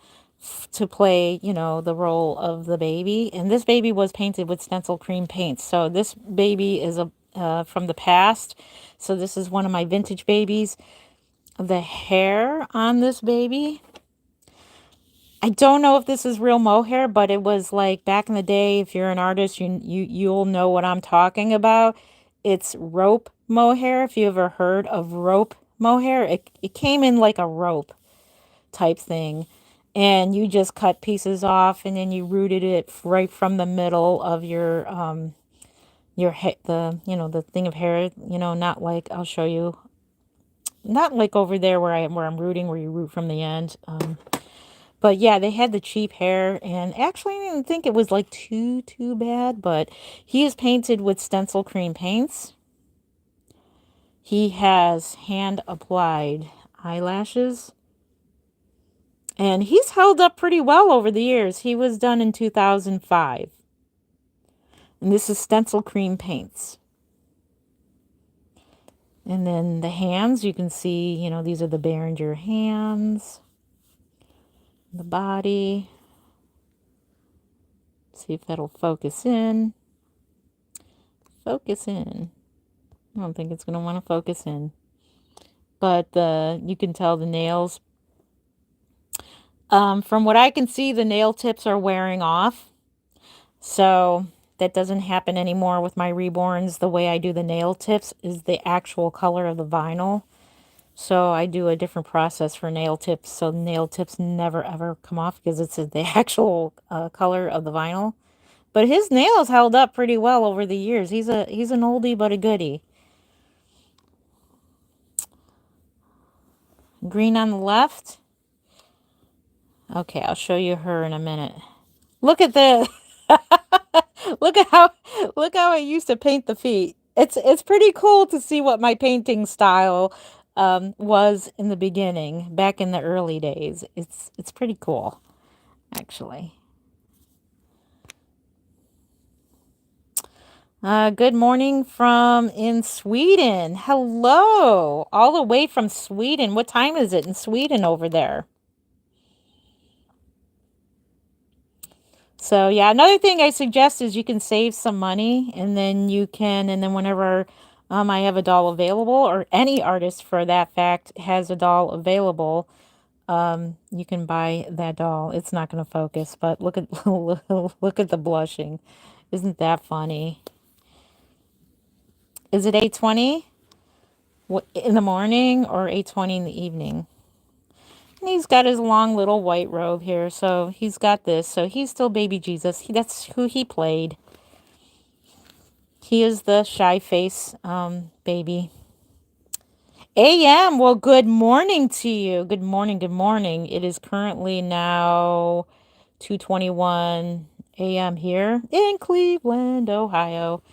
to play, you know, the role of the baby. And this baby was painted with stencil cream paint. So this baby is from the past. So this is one of my vintage babies. The hair on this baby, I don't know if this is real mohair, but it was like back in the day. If you're an artist, you'll know what I'm talking about. It's rope mohair. If you ever heard of rope mohair, it came in like a rope type thing, and you just cut pieces off, and then you rooted it right from the middle of your the the thing of hair. Not like, I'll show you. Not like over there where I'm rooting, where you root from the end. But yeah, they had the cheap hair, and actually I didn't think it was like too bad, but he is painted with stencil cream paints. He has hand applied eyelashes, and he's held up pretty well over the years. He was done in 2005. And this is stencil cream paints. And then the hands, you can see, these are the Behringer hands. The body. See if that'll focus in. Focus in. I don't think it's going to want to focus in. But you can tell the nails. From what I can see, the nail tips are wearing off. So that doesn't happen anymore with my Reborns. The way I do the nail tips is the actual color of the vinyl. So I do a different process for nail tips. So nail tips never ever come off because it's the actual color of the vinyl. But his nails held up pretty well over the years. He's an oldie but a goodie. Green on the left. Okay, I'll show you her in a minute. Look at this. look how I used to paint the feet. It's pretty cool to see what my painting style was in the beginning, back in the early days. It's pretty cool, actually. Good morning from in Sweden. Hello, all the way from Sweden. What time is it in Sweden over there? So yeah, another thing I suggest is you can save some money, and then whenever I have a doll available, or any artist for that fact has a doll available, you can buy that doll. It's not going to focus, but look at look at the blushing. Isn't that funny? Is it 8:20 in the morning or 8:20 in the evening? And he's got his long little white robe here, so he's got this. So he's still baby Jesus. That's who he played. He is the shy face baby. AM, well, good morning to you. Good morning, good morning. It is currently now 2:21 AM here in Cleveland, Ohio.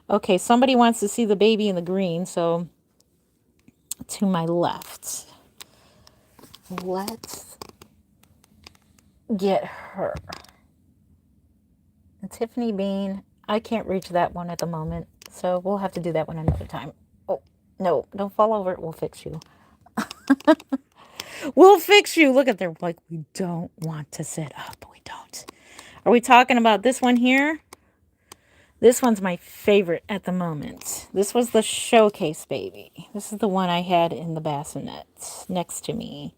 Okay, somebody wants to see the baby in the green, so to my left. Let's get her. And Tiffany Bean, I can't reach that one at the moment, so we'll have to do that one another time. Oh, no, don't fall over. We'll fix you. We'll fix you. Look at, they're like, we don't want to sit up. We don't. Are we talking about this one here? This one's my favorite at the moment. This was the showcase baby. This is the one I had in the bassinet next to me.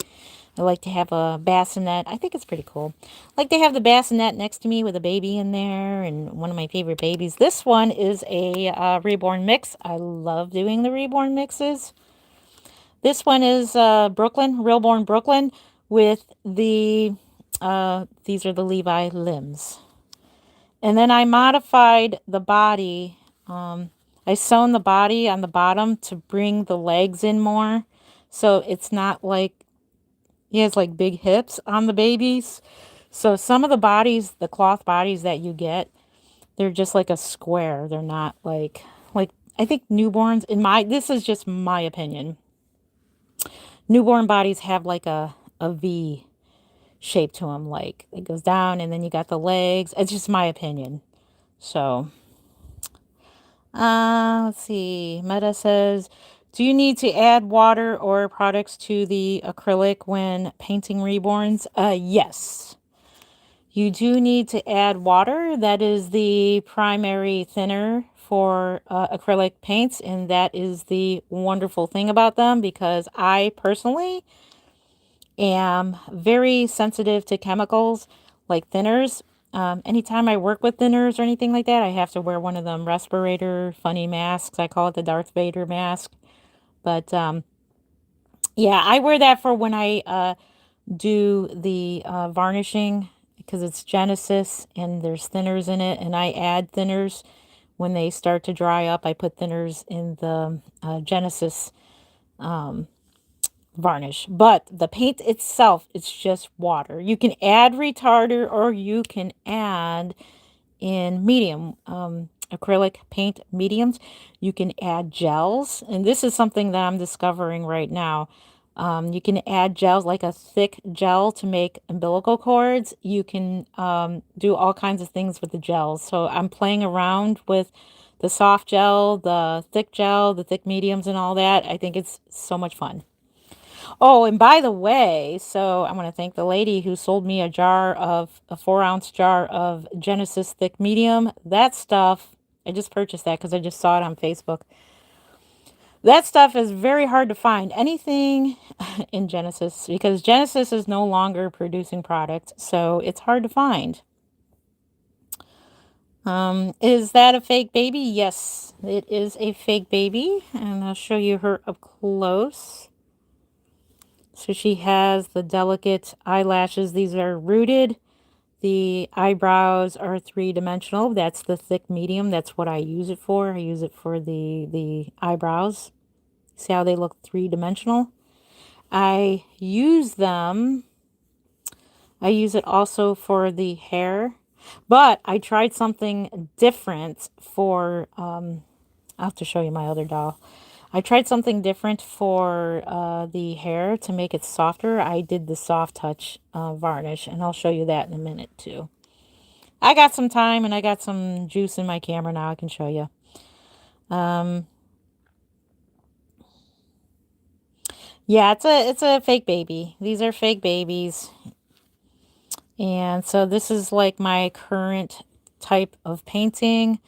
I like to have a bassinet. I think it's pretty cool. I like to have the bassinet next to me with a baby in there, and one of my favorite babies. This one is a Reborn mix. I love doing the Reborn mixes. This one is Brooklyn, Reborn Brooklyn, with the, these are the Levi limbs. And then I modified the body. I sewn the body on the bottom to bring the legs in more. So it's not like, he has like big hips on the babies. So some of the bodies, the cloth bodies that you get, they're just like a square. They're not like I think newborns, this is just my opinion. Newborn bodies have like a V shape to them. Like it goes down and then you got the legs. It's just my opinion. So, let's see. Meta says, do you need to add water or products to the acrylic when painting Reborns? Yes. You do need to add water. That is the primary thinner for acrylic paints, and that is the wonderful thing about them, because I personally am very sensitive to chemicals like thinners. Anytime I work with thinners or anything like that, I have to wear one of them respirator funny masks. I call it the Darth Vader mask. But yeah, I wear that for when I do the varnishing, because it's Genesis and there's thinners in it, and I add thinners when they start to dry up. I put thinners in the Genesis varnish, but the paint itself, it's just water. You can add retarder, or you can add in medium acrylic paint mediums, you can add gels, and this is something that I'm discovering right now. You can add gels, like a thick gel to make umbilical cords. You can do all kinds of things with the gels. So I'm playing around with the soft gel, the thick mediums, and all that. I think it's so much fun. Oh, and by the way, so I want to thank the lady who sold me a 4-ounce jar of Genesis thick medium. That stuff, I just purchased that because I just saw it on Facebook. That stuff is very hard to find. Anything in Genesis, because Genesis is no longer producing product, so it's hard to find. Is that a fake baby? Yes, it is a fake baby, and I'll show you her up close. So she has the delicate eyelashes. These are rooted. The eyebrows are 3-dimensional. That's the thick medium. That's what I use it for. I use it for the eyebrows. See how they look 3-dimensional? I use them. I use it also for the hair. But I tried something different for, I'll have to show you my other doll. I tried something different for the hair to make it softer. I did the soft touch varnish, and I'll show you that in a minute too. I got some time and I got some juice in my camera now. I can show you. Yeah, it's a fake baby. These are fake babies. And so this is like my current type of painting.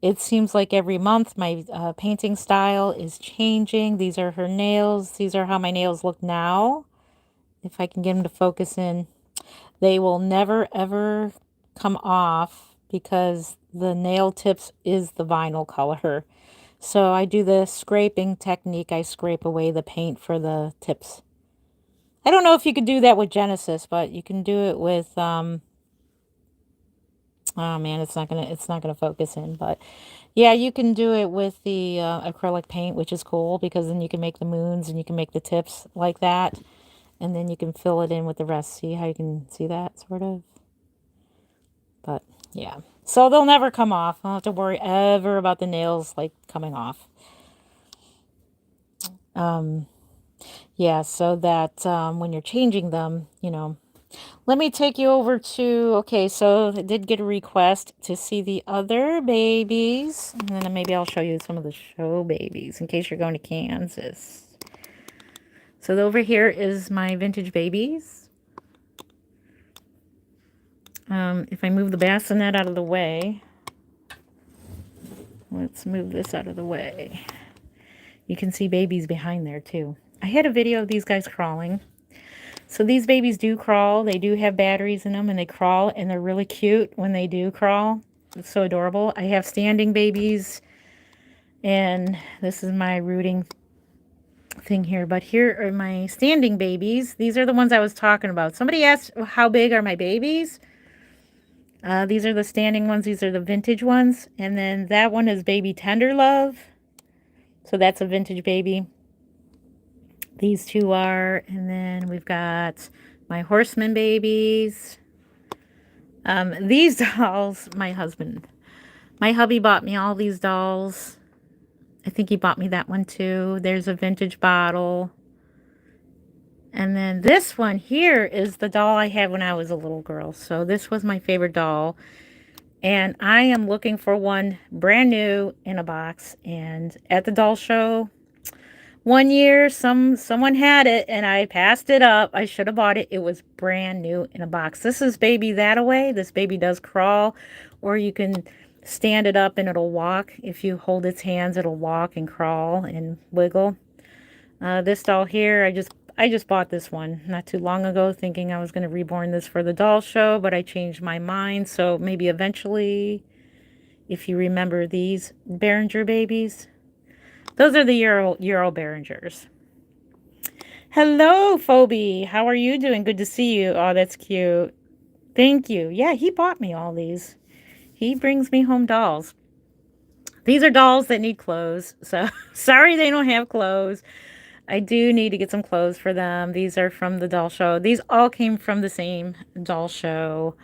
It seems like every month my painting style is changing. These are her nails. These are how my nails look now. If I can get them to focus in. They will never ever come off because the nail tips is the vinyl color. So I do the scraping technique. I scrape away the paint for the tips. I don't know if you could do that with Genesis, but you can do it with oh man, it's not gonna focus in, but yeah, you can do it with the acrylic paint, which is cool because then you can make the moons and you can make the tips like that, and then you can fill it in with the rest. See how you can see that sort of? But yeah, so they'll never come off. I don't have to worry ever about the nails like coming off. Yeah, so that when you're changing them, you know. Let me take you over to, okay, so I did get a request to see the other babies. And then maybe I'll show you some of the show babies in case you're going to Kansas. So over here is my vintage babies. If I move the bassinet out of the way, let's move this out of the way. You can see babies behind there too. I had a video of these guys crawling. So these babies do crawl. They do have batteries in them, and they crawl, and they're really cute when they do crawl. It's so adorable. I have standing babies, and this is my rooting thing here. But here are my standing babies. These are the ones I was talking about. Somebody asked, how big are my babies? These are the standing ones. These are the vintage ones. And then that one is Baby Tender Love. So that's a vintage baby. These two are, and then we've got my horseman babies. These dolls, my hubby bought me all these dolls. I think he bought me that one too. There's a vintage bottle. And then this one here is the doll I had when I was a little girl. So this was my favorite doll. And I am looking for one brand new in a box. And at the doll show, one year, someone had it, and I passed it up. I should have bought it. It was brand new in a box. This is Baby That-A-Way. This baby does crawl, or you can stand it up and it'll walk. If you hold its hands, it'll walk and crawl and wiggle. This doll here, I just bought this one not too long ago, thinking I was going to reborn this for the doll show, but I changed my mind. So maybe eventually, if you remember these Behringer babies, those are the Euro Behringers. Hello, Phoebe. How are you doing? Good to see you. Oh, that's cute. Thank you. Yeah, he bought me all these. He brings me home dolls. These are dolls that need clothes. So sorry they don't have clothes. I do need to get some clothes for them. These are from the doll show. These all came from the same doll show.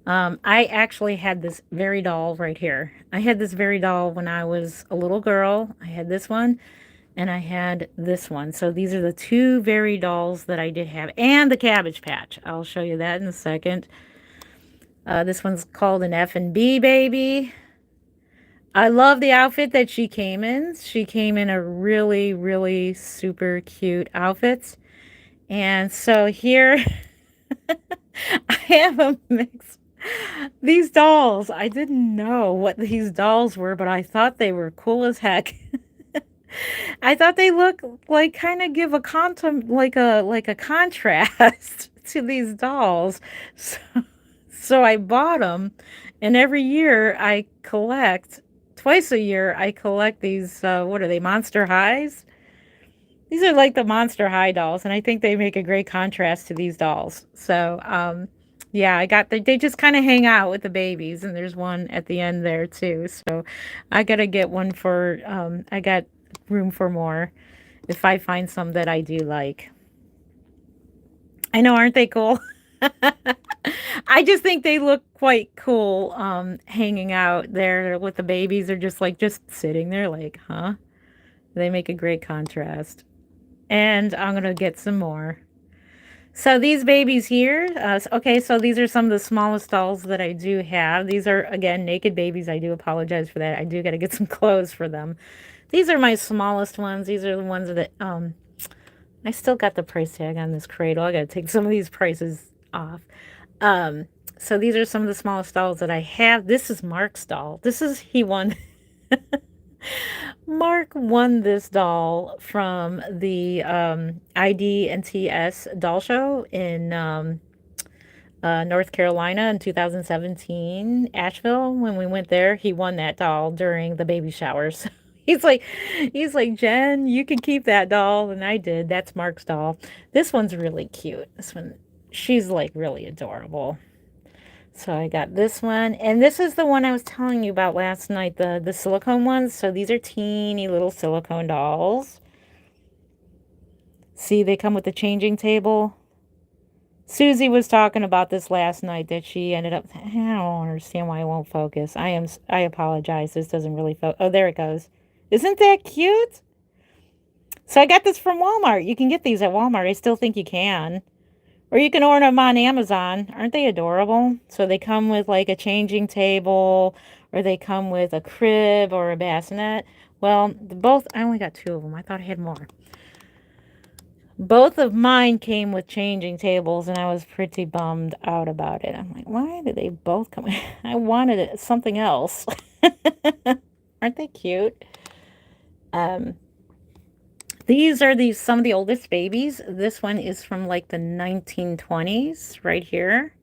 I actually had this very doll right here. I had this very doll when I was a little girl. I had this one and I had this one. So these are the two very dolls that I did have. And the Cabbage Patch. I'll show you that in a second. This one's called an F&B baby. I love the outfit that she came in. She came in a really, really super cute outfit. And so here I have a mix. These dolls, I didn't know what these dolls were, but I thought they were cool as heck. I thought they look like kind of give a like a contrast to these dolls. So I bought them, and every year I collect, twice a year I collect these, what are they, Monster Highs? These are like the Monster High dolls, and I think they make a great contrast to these dolls. So, yeah, they just kind of hang out with the babies, and there's one at the end there too. So I gotta get one for, I got room for more if I find some that I do like. I know, aren't they cool? I just think they look quite cool, hanging out there with the babies. They're just sitting there like, huh? They make a great contrast. And I'm going to get some more. So these babies here, okay, so these are some of the smallest dolls that I do have. These are, again, naked babies. I do apologize for that. I do got to get some clothes for them. These are my smallest ones. These are the ones that, I still got the price tag on this cradle. I got to take some of these prices off. So these are some of the smallest dolls that I have. This is Mark's doll. He won. Mark won this doll from the ID and TS doll show in North Carolina in 2017, Asheville. When we went there, he won that doll during the baby showers. He's like, Jen, you can keep that doll, and I did. That's Mark's doll. This one's really cute. This one, she's like really adorable. So I got this one, and this is the one I was telling you about last night, the silicone ones. So these are teeny little silicone dolls. See, they come with the changing table. Susie was talking about this last night that she ended up, I don't understand why it won't focus. I apologize. This doesn't really focus. Oh, there it goes. Isn't that cute? So I got this from Walmart. You can get these at Walmart. I still think you can. Or you can order them on Amazon. Aren't they adorable? So they come with like a changing table, or they come with a crib or a bassinet. Well, both, I only got two of them. I thought I had more. Both of mine came with changing tables, and I was pretty bummed out about it. I'm like, why did they both come? I wanted something else. Aren't they cute? These are some of the oldest babies. This one is from like the 1920s right here.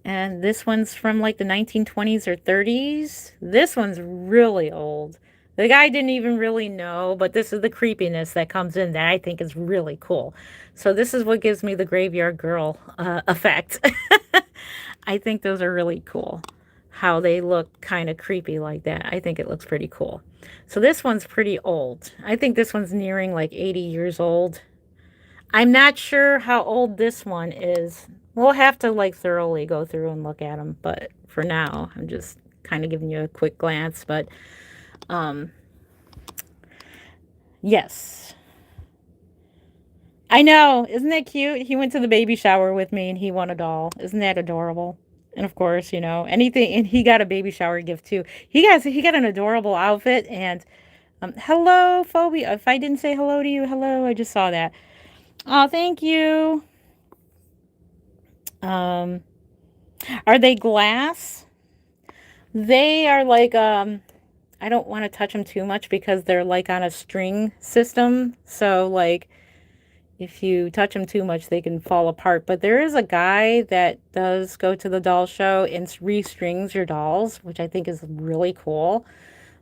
And this one's from like the 1920s or 30s. This one's really old. The guy didn't even really know, but this is the creepiness that comes in that I think is really cool. So this is what gives me the Graveyard Girl effect. I think those are really cool. How they look kind of creepy like that. I think it looks pretty cool. So this one's pretty old. I think this one's nearing like 80 years old. I'm not sure how old this one is. We'll have to like thoroughly go through and look at them. But for now, I'm just kind of giving you a quick glance. But yes. I know. Isn't that cute? He went to the baby shower with me and he won a doll. Isn't that adorable? And of course, you know, anything, and he got a baby shower gift too. He got an adorable outfit. And hello, Phobia. If I didn't say hello to you, hello, I just saw that. Oh, thank you. Are they glass? They are like, I don't want to touch them too much because they're like on a string system. So like if you touch them too much, they can fall apart. But there is a guy that does go to the doll show and restrings your dolls, which I think is really cool.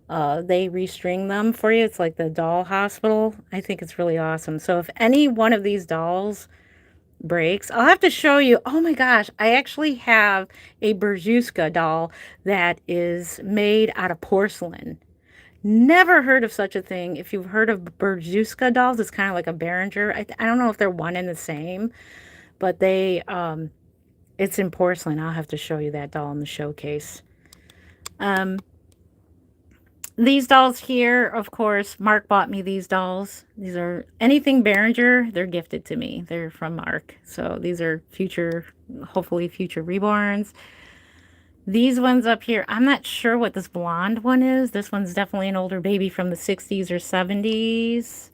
They restring them for you. It's like the doll hospital. I think it's really awesome. So if any one of these dolls breaks, I'll have to show you. Oh my gosh, I actually have a Berjuska doll that is made out of porcelain. Never heard of such a thing. If you've heard of Berjuska dolls, it's kind of like a Behringer. I don't know if they're one and the same, but it's in porcelain. I'll have to show you that doll in the showcase. These dolls here, of course, Mark bought me these dolls. These are anything Behringer, they're gifted to me. They're from Mark. So these are future, hopefully future Reborns. These ones up here, I'm not sure what this blonde one is. This one's definitely an older baby from the 60s or 70s.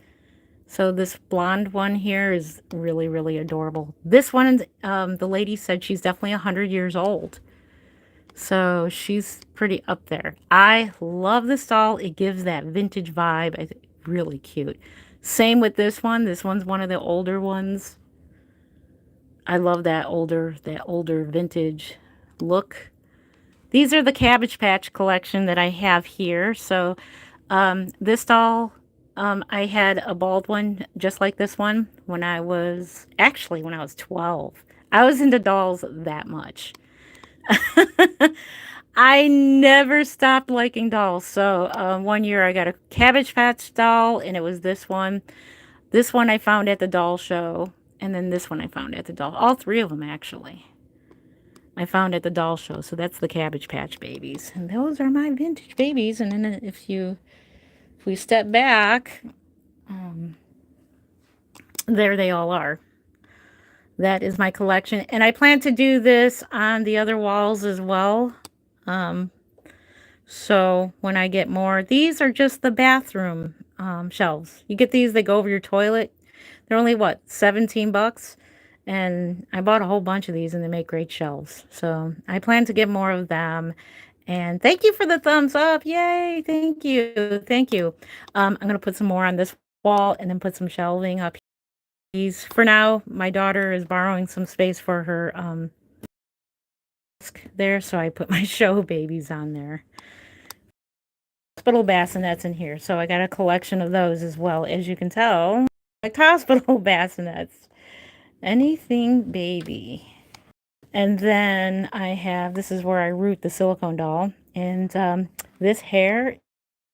So this blonde one here is really, really adorable. This one, the lady said she's definitely 100 years old. So she's pretty up there. I love this doll. It gives that vintage vibe. I think really cute. Same with this one. This one's one of the older ones. I love that older vintage look. These are the Cabbage Patch collection that I have here. So this doll, I had a bald one just like this one when I was 12. I was into dolls that much. I never stopped liking dolls. So one year I got a Cabbage Patch doll, and it was this one. This one I found at the doll show, and then this one I found at the doll. All three of them, actually. I found at the doll show. So that's the Cabbage Patch babies. And those are my vintage babies. And then if we step back, there they all are. That is my collection. And I plan to do this on the other walls as well. So when I get more, these are just the bathroom shelves. You get these, they go over your toilet. They're only, what, 17 bucks? And I bought a whole bunch of these, and they make great shelves. So I plan to get more of them. And thank you for the thumbs up. Yay. Thank you. Thank you. I'm going to put some more on this wall and then put some shelving up here. For now, my daughter is borrowing some space for her desk there, so I put my show babies on there. Hospital bassinets in here, so I got a collection of those as well. As you can tell, like hospital bassinets. Anything baby. And then I have, this is where I root the silicone doll. And this hair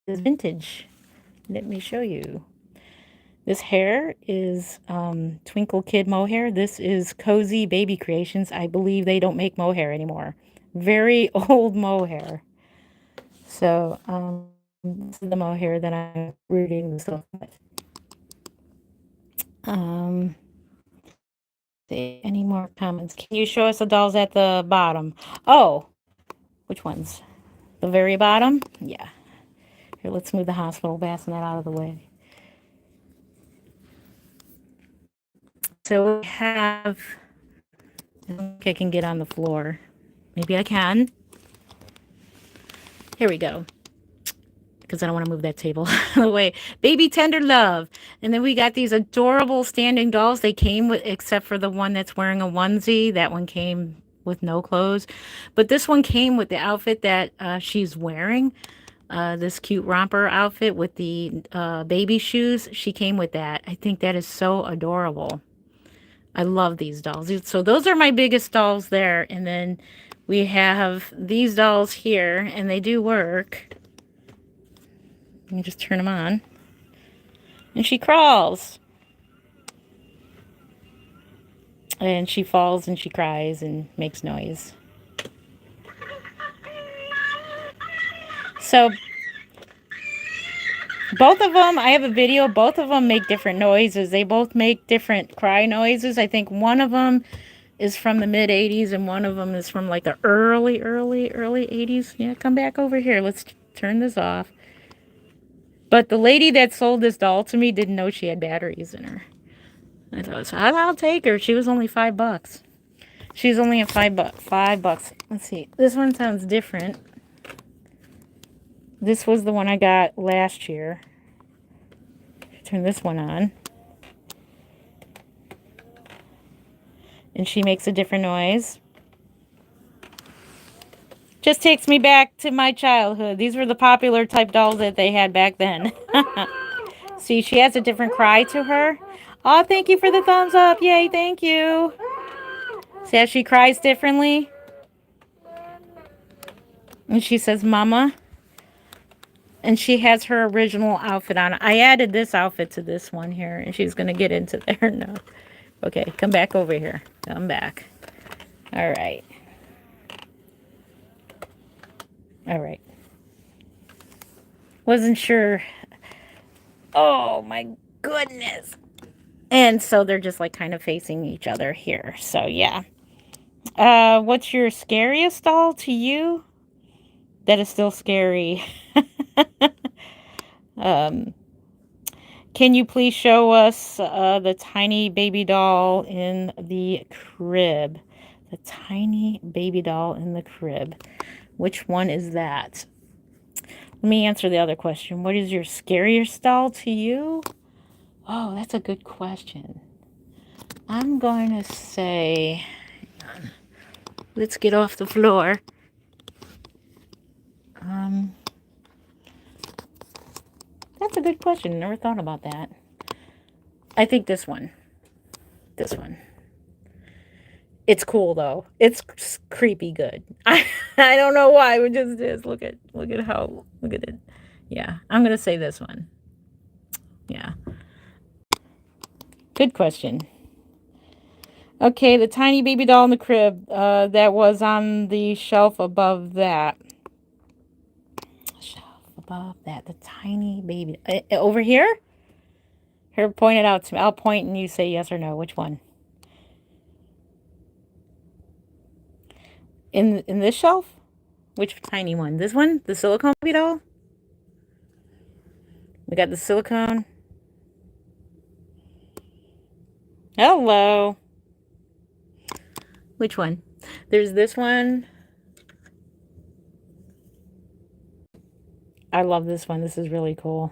is vintage. Let me show you. This hair is Twinkle Kid mohair. This is Cozy Baby Creations. I believe they don't make mohair anymore. Very old mohair. So this is the mohair that I'm rooting the silk with. Any more comments? Can you show us the dolls at the bottom? Oh, which ones? The very bottom? Yeah. Here, let's move the hospital bassinet out of the way. So we have, I don't think I can get on the floor. Maybe I can. Here we go. Because I don't want to move that table out of the way. Baby Tender Love. And then we got these adorable standing dolls. They came with, except for the one that's wearing a onesie. That one came with no clothes. But this one came with the outfit that she's wearing. This cute romper outfit with the baby shoes. She came with that. I think that is so adorable. I love these dolls. So those are my biggest dolls there. And then we have these dolls here, and they do work. Let me just turn them on. And she crawls. And she falls and she cries and makes noise. So both of them, I have a video, both of them make different noises. They both make different cry noises. I think one of them is from the mid 80s and one of them is from like the early 80s. Yeah, come back over here. Let's turn this off. But the lady that sold this doll to me didn't know she had batteries in her. I thought, I'll take her. She was only $5. She's only a $5. Let's see. This one sounds different. This was the one I got last year. Turn this one on. And she makes a different noise. Just takes me back to my childhood. These were the popular type dolls that they had back then. See, she has a different cry to her. Oh, thank you for the thumbs up. Yay, thank you. See how she cries differently? And she says, Mama. And she has her original outfit on. I added this outfit to this one here, and she's going to get into there. No. Okay, come back over here. Come back. All right. All right. Wasn't sure. Oh, my goodness. And so they're just like kind of facing each other here. So, yeah. What's your scariest doll to you? That is still scary. Can you please show us the tiny baby doll in the crib? The tiny baby doll in the crib. Which one is that? Let me answer the other question. What is your scariest doll to you? Oh, that's a good question. I'm going to say, let's get off the floor. That's a good question. Never thought about that. I think this one. This one. It's cool though. It's creepy good. I don't know why. It just is. Look at it. Yeah, I'm gonna say this one. Yeah. Good question. Okay, the tiny baby doll in the crib. That was on the shelf above that. The tiny baby over here. Here, point it out to me. I'll point and you say yes or no. Which one? In this shelf? Which tiny one? This one? The silicone baby doll? We got the silicone. Hello. Which one? There's this one. I love this one. This is really cool.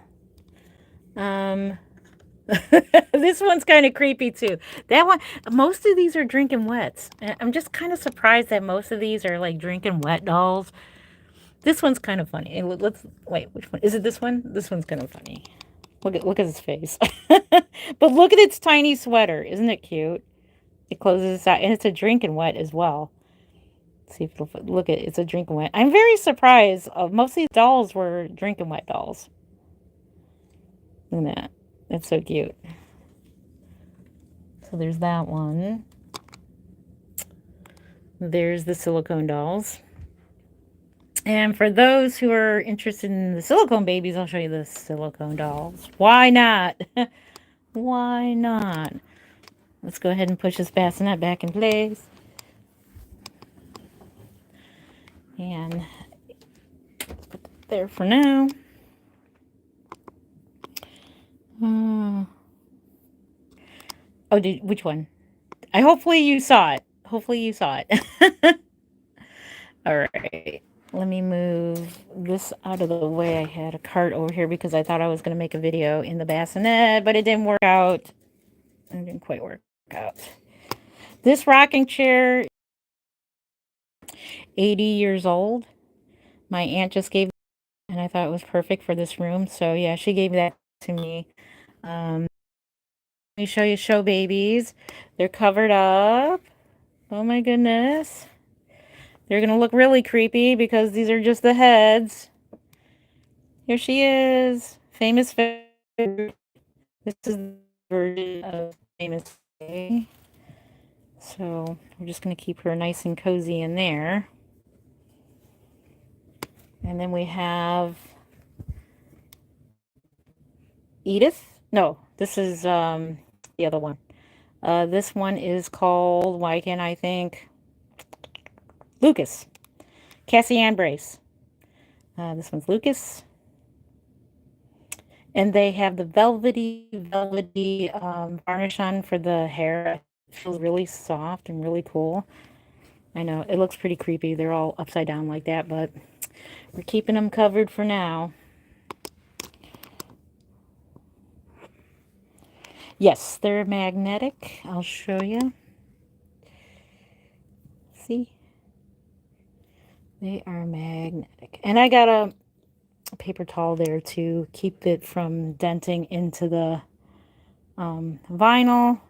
This one's kind of creepy too. That one, most of these are drinking wets. I'm just kind of surprised that most of these are like drinking wet dolls. This one's kind of funny. Let's wait. Which one is it? This one. This one's kind of funny. Look at his face. But look at its tiny sweater. Isn't it cute? It closes its eye, and it's a drinking wet as well. Let's see if it'll look at it's a drinking wet. I'm very surprised. Most of these dolls were drinking wet dolls. Look at that. That's so cute. So there's that one. There's the silicone dolls. And for those who are interested in the silicone babies, I'll show you the silicone dolls. Why not? Why not? Let's go ahead and push this bassinet back in place. And put that there for now. Oh, which one? Hopefully you saw it. Hopefully you saw it. All right. Let me move this out of the way. I had a cart over here because I thought I was going to make a video in the bassinet, but it didn't work out. It didn't quite work out. This rocking chair, 80 years old. My aunt just gave it, and I thought it was perfect for this room. So yeah, she gave that to me. Let me show you show babies. They're covered up. Oh my goodness. They're going to look really creepy because these are just the heads. Here she is. Famous Faye. This is the version of Famous Faye. So we're just going to keep her nice and cozy in there. And then we have Edith. No, this is the other one. This one is called, why can't I think? Lucas. Cassie Ann Brace. This one's Lucas. And they have the velvety varnish on for the hair. It feels really soft and really cool. I know, it looks pretty creepy. They're all upside down like that, but We're keeping them covered for now. Yes, they're magnetic. I'll show you. See? They are magnetic. And I got a paper towel there to keep it from denting into the vinyl.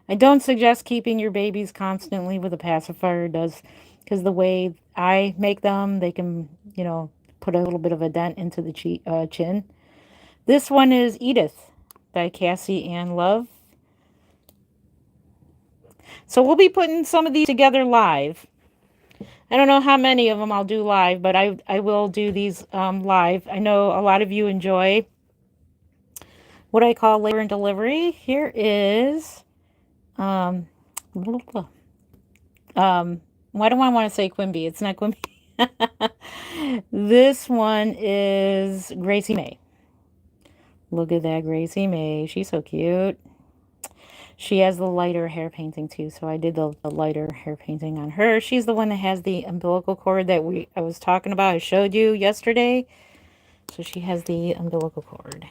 I don't suggest keeping your babies constantly with a pacifier. It does, because the way I make them, they can, you know, put a little bit of a dent into the chin. This one is Edith by Cassie Ann Love. So we'll be putting some of these together live. I don't know how many of them I'll do live, but I will do these live. I know a lot of you enjoy what I call labor and delivery. Here is, um, why do I want to say Quimby? It's not Quimby. This one is Gracie May. Look at that Gracie May. She's so cute. She has the lighter hair painting too, so I did the lighter hair painting on her. She's the one that has the umbilical cord that I was talking about. I showed you yesterday. So she has the umbilical cord.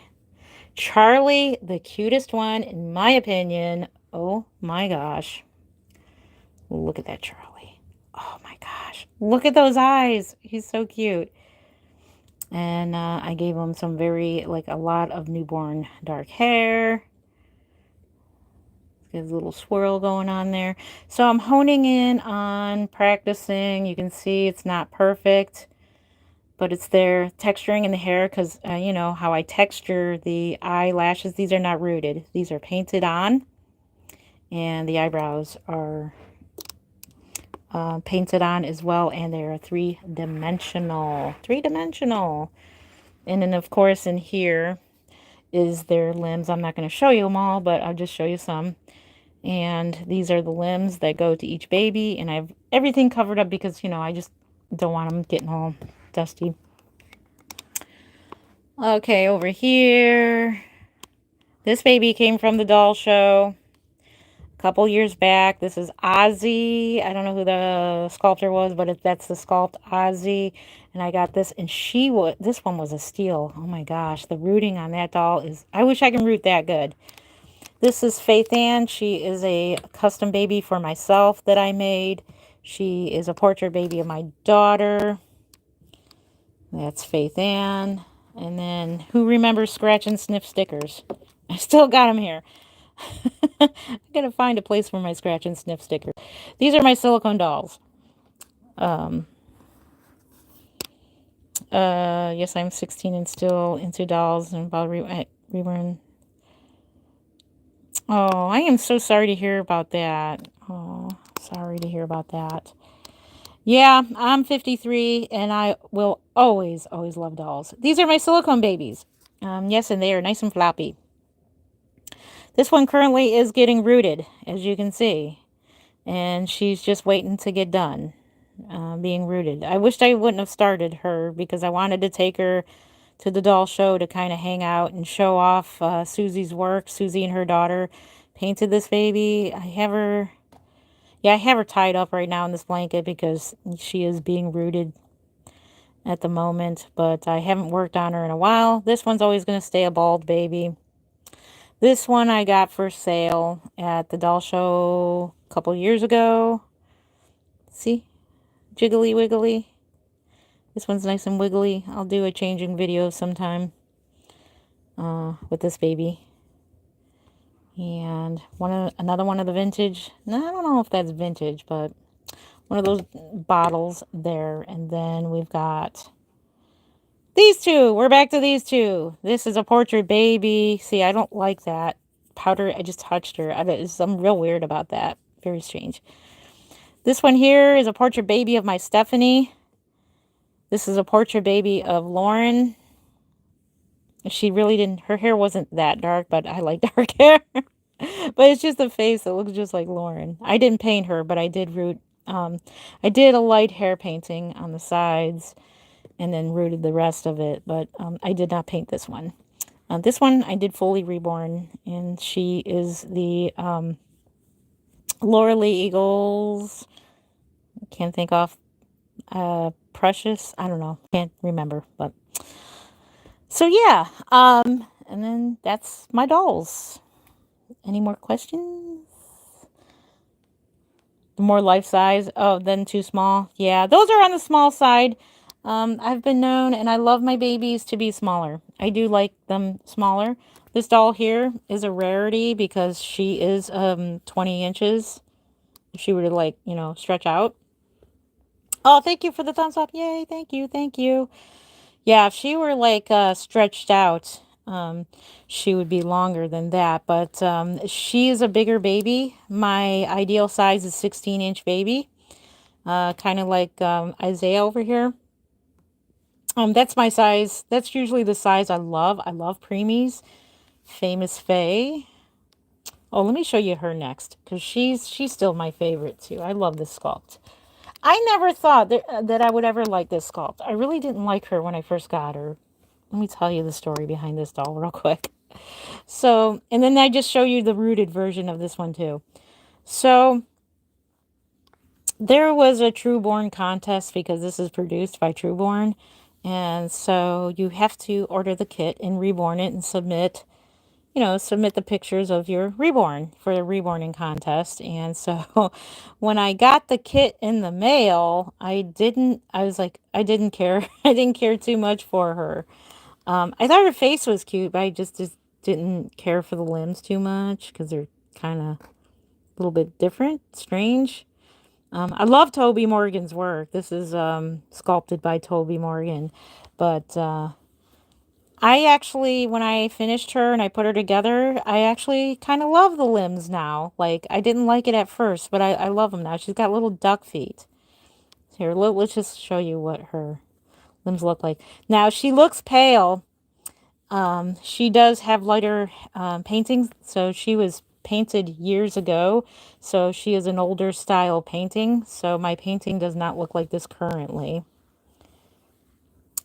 Charlie, the cutest one, in my opinion. Oh my gosh. Look at that Charlie. Oh my gosh. Look at those eyes. He's so cute. And I gave him some a lot of newborn dark hair. There's a little swirl going on there. So I'm honing in on practicing. You can see it's not perfect, but it's there. Texturing in the hair, because you know how I texture the eyelashes. These are not rooted. These are painted on. And the eyebrows are painted on as well. And they're three-dimensional. Three-dimensional. And then, of course, in here is their limbs. I'm not going to show you them all, but I'll just show you some. And these are the limbs that go to each baby. And I have everything covered up because, you know, I just don't want them getting all dusty. Okay, over here. This baby came from the doll show a couple years back. This is Ozzy. I don't know who the sculptor was, but that's the sculpt, Ozzy. And I got this, and this one was a steal. Oh my gosh, the rooting on that doll is, I wish I can root that good. This is Faith Ann. She is a custom baby for myself that I made. She is a portrait baby of my daughter. That's Faith Ann. And then, who remembers scratch and sniff stickers? I still got them here. I gotta find a place for my scratch and sniff stickers. These are my silicone dolls. Yes, I'm 16 and still into dolls and about Reborn. Oh, I am so sorry to hear about that. Oh, sorry to hear about that. Yeah, I'm 53 and I will always, always love dolls. These are my silicone babies. Yes, and they are nice and floppy. This one currently is getting rooted, as you can see. And she's just waiting to get done being rooted. I wished I wouldn't have started her because I wanted to take her to the doll show to kind of hang out and show off Susie's work. Susie and her daughter painted this baby. I have her tied up right now in this blanket because she is being rooted at the moment, but I haven't worked on her in a while. This one's always going to stay a bald baby. This one I got for sale at the doll show a couple years ago. See? Jiggly wiggly. This one's nice and wiggly. I'll do a changing video sometime with this baby. And another one of the vintage. I don't know if that's vintage, but one of those bottles there. And then we've got these two. We're back to these two. This is a portrait baby. See, I don't like that powder. I just touched her. I'm real weird about that. Very strange. This one here is a portrait baby of my Stephanie. This is a portrait baby of Lauren. She really didn't, her hair wasn't that dark, but I like dark hair. But it's just the face that looks just like Lauren. I didn't paint her, but I did root. I did a light hair painting on the sides and then rooted the rest of it. But I did not paint this one. This one I did fully reborn. And she is the Laura Lee Eagles. Can't think off Precious. I don't know. Can't remember. But so yeah. And then that's my dolls. Any more questions? More life size. Oh, then too small. Yeah, those are on the small side. I've been known, and I love my babies to be smaller. I do like them smaller. This doll here is a rarity because she is 20 inches. If she were to, like, you know, stretch out. Oh, thank you for the thumbs up. Yay, thank you, thank you. Yeah, if she were like stretched out, she would be longer than that. But she is a bigger baby. My ideal size is 16-inch baby. Kind of like Isaiah over here. That's my size. That's usually the size I love. I love preemies. Famous Faye. Oh, let me show you her next because she's still my favorite too. I love this sculpt. I never thought that I would ever like this sculpt. I really didn't like her when I first got her. Let me tell you the story behind this doll real quick. So, and then I just show you the rooted version of this one too. So, there was a Trueborn contest because this is produced by Trueborn. And so you have to order the kit and reborn it and submit, you know, submit the pictures of your reborn for the reborning contest. And so when I got the kit in the mail, I was like, I didn't care. I didn't care too much for her. I thought her face was cute, but I just didn't care for the limbs too much because they're kind of a little bit different, strange. I love Toby Morgan's work. This is sculpted by Toby Morgan. But I actually, when I finished her and I put her together, I actually kind of love the limbs now. Like, I didn't like it at first, but I love them now. She's got little duck feet. Here, let's just show you what her limbs look like. Now, she looks pale. She does have lighter paintings, so she was painted years ago, so she is an older style painting, so my painting does not look like this currently.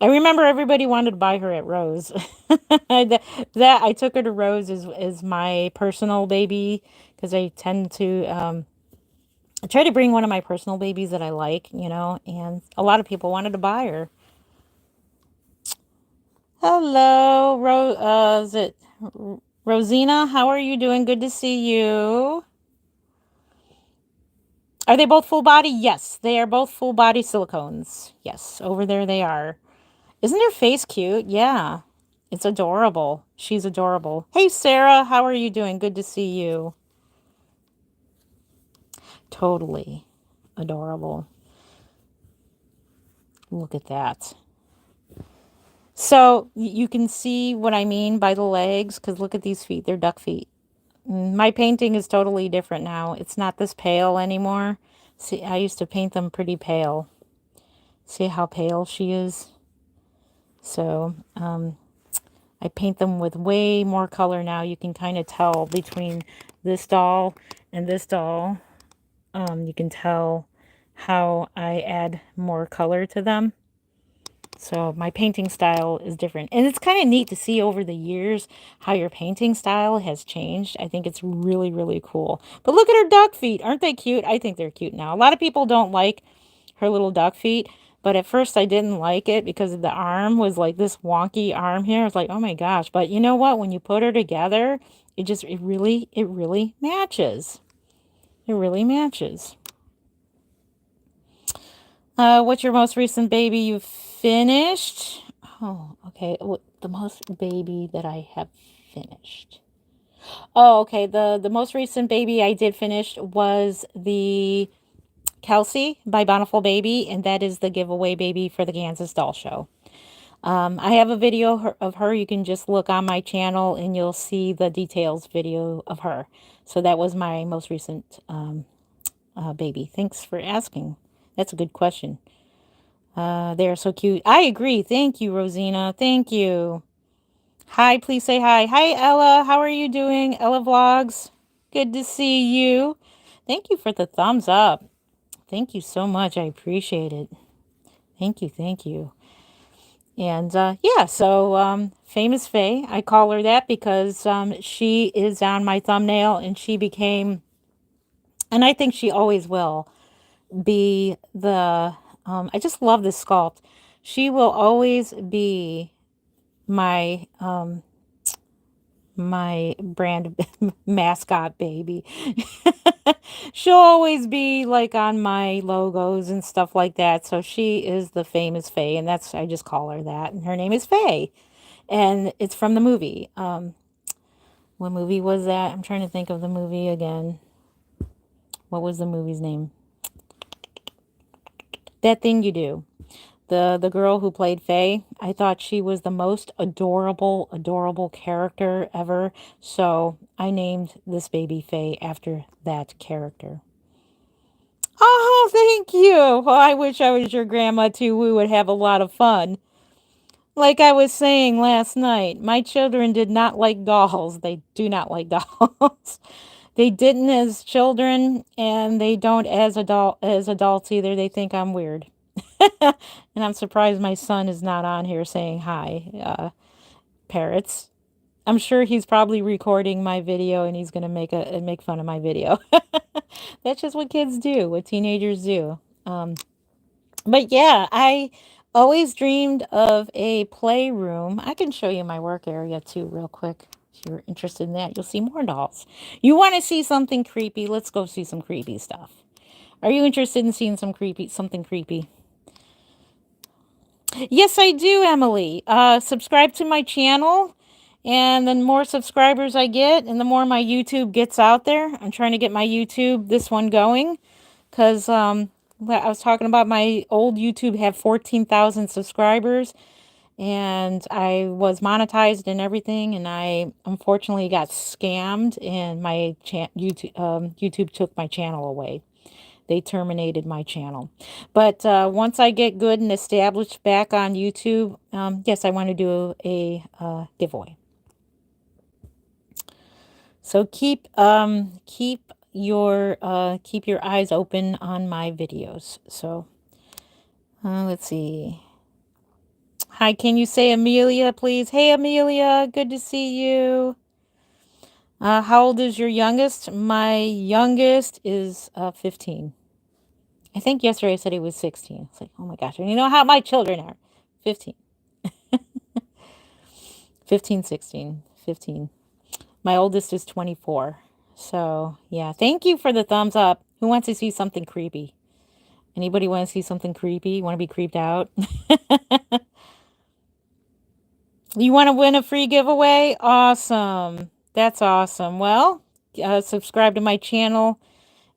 I remember everybody wanted to buy her at Rose. that I took her to Rose is my personal baby because I tend to I try to bring one of my personal babies that I like, you know, and a lot of people wanted to buy her. Hello, is it Rosina? How are you doing? Good to see you. Are they both full body? Yes, they are both full body silicones. Yes, over there they are. Isn't her face cute? Yeah, it's adorable. She's adorable. Hey, Sarah, how are you doing? Good to see you. Totally adorable. Look at that. So you can see what I mean by the legs, because look at these feet. They're duck feet. My painting is totally different now. It's not this pale anymore. See, I used to paint them pretty pale. See how pale she is? So, I paint them with way more color now. You can kind of tell between this doll and this doll. You can tell how I add more color to them. So my painting style is different. And it's kind of neat to see over the years how your painting style has changed. I think it's really, really cool. But look at her duck feet. Aren't they cute? I think they're cute now. A lot of people don't like her little duck feet. But at first I didn't like it because the arm was like this wonky arm here. It's like, oh my gosh. But you know what? When you put her together, it really matches. It really matches. What's your most recent baby you finished? Oh, okay. The most baby that I have finished. Oh, okay. The most recent baby I did finish was the Kelsey by Bountiful Baby, and that is the giveaway baby for the Kansas Doll Show. I have a video of her. You can just look on my channel and you'll see the details video of her. So that was my most recent baby. Thanks for asking. That's a good question. They are so cute. I agree. Thank you, Rosina. Thank you. Hi, please say hi. Hi, Ella. How are you doing? Ella Vlogs. Good to see you. Thank you for the thumbs up. Thank you so much. I appreciate it. Thank you. Thank you. And yeah, so Famous Faye, I call her that because she is on my thumbnail and she became, and I think she always will be the I just love this sculpt. She will always be my my brand mascot baby. She'll always be like on my logos and stuff like that. So she is the famous Faye, and that's I just call her that. And her name is Faye, and it's from the movie. What movie was that? I'm trying to think of the movie again. What was the movie's name? That Thing You Do. The girl who played Faye, I thought she was the most adorable character ever. So I named this baby Faye after that character. Oh, thank you. Well, I wish I was your grandma too. We would have a lot of fun. Like I was saying last night, my children did not like dolls. They do not like dolls. They didn't as children, and they don't as adults either. They think I'm weird. And I'm surprised my son is not on here saying hi, parrots. I'm sure he's probably recording my video and he's gonna make fun of my video. That's just what kids do, what teenagers do. But yeah, I always dreamed of a playroom. I can show you my work area too, real quick. If you're interested in that, you'll see more dolls. You want to see something creepy? Let's go see some creepy stuff. Are you interested in seeing something creepy? Yes, I do, Emily. Subscribe to my channel, and the more subscribers I get, and the more my YouTube gets out there. I'm trying to get my YouTube, this one going, because I was talking about my old YouTube had 14,000 subscribers, and I was monetized and everything, and I unfortunately got scammed, and my YouTube took my channel away. They terminated my channel. But once I get good and established back on YouTube, yes, I want to do a giveaway. So keep your eyes open on my videos. So let's see. Hi, can you say Amelia, please? Hey, Amelia, good to see you. How old is your youngest? My youngest is 15. I think yesterday I said he was 16. It's like, oh my gosh. And you know how my children are. 15. 15, 16, 15. My oldest is 24. So, yeah. Thank you for the thumbs up. Who wants to see something creepy? Anybody want to see something creepy? Want to be creeped out? You want to win a free giveaway? Awesome. That's awesome. Well, subscribe to my channel.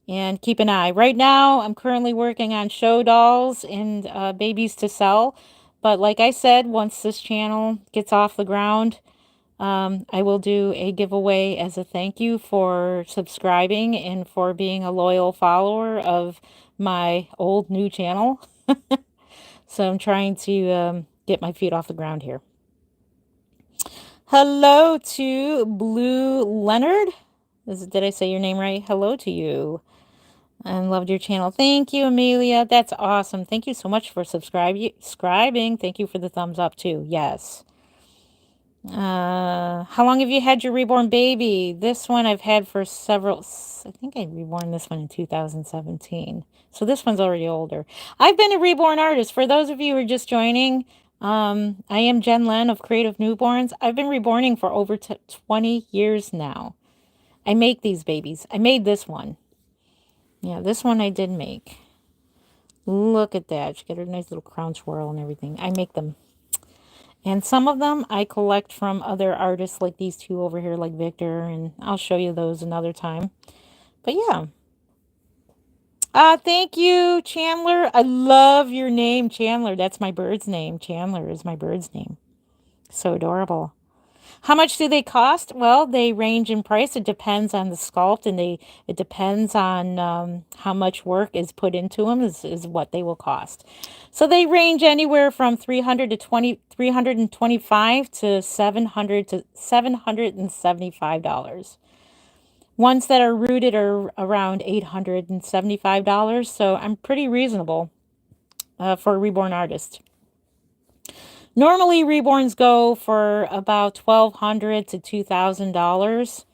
And keep an eye. Right now, I'm currently working on show dolls and babies to sell. But like I said, once this channel gets off the ground, I will do a giveaway as a thank you for subscribing and for being a loyal follower of my old new channel. So I'm trying to get my feet off the ground here. Hello to Blue Leonard. Did I say your name right? Hello to you. And loved your channel. Thank you, Amelia. That's awesome. Thank you so much for subscribing. Thank you for the thumbs up, too. Yes. How long have you had your reborn baby? This one I've had for several... I think I reborn this one in 2017. So this one's already older. I've been a reborn artist. For those of you who are just joining, I am Jen Len of Creative Newborns. I've been reborning for over 20 years now. I make these babies. I made this one. Yeah, this one I did make. Look at that. She got her nice little crown swirl and everything. I make them. And some of them I collect from other artists like these two over here, like Victor. And I'll show you those another time. But yeah. Thank you, Chandler. I love your name, Chandler. That's my bird's name. Chandler is my bird's name. So adorable. How much do they cost? Well, they range in price. It depends on the sculpt, and it depends on how much work is put into them is what they will cost. So they range anywhere from $325 to $775. Ones that are rooted are around $875. So I'm pretty reasonable for a reborn artist. Normally, reborns go for about $1,200 to $2,000.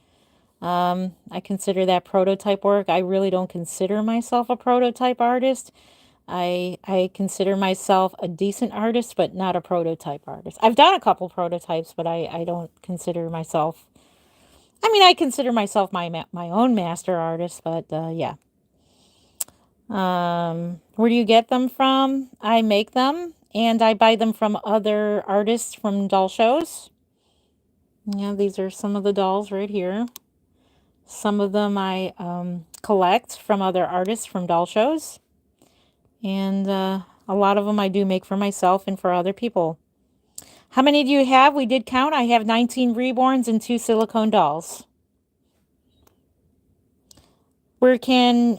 I consider that prototype work. I really don't consider myself a prototype artist. I consider myself a decent artist, but not a prototype artist. I've done a couple prototypes, but I don't consider myself. I mean, I consider myself my own master artist, but yeah. Where do you get them from? I make them and I buy them from other artists from doll shows. Yeah, these are some of the dolls right here. Some of them I collect from other artists from doll shows. And a lot of them I do make for myself and for other people. How many do you have? We did count. I have 19 Reborns and 2 silicone dolls. Where can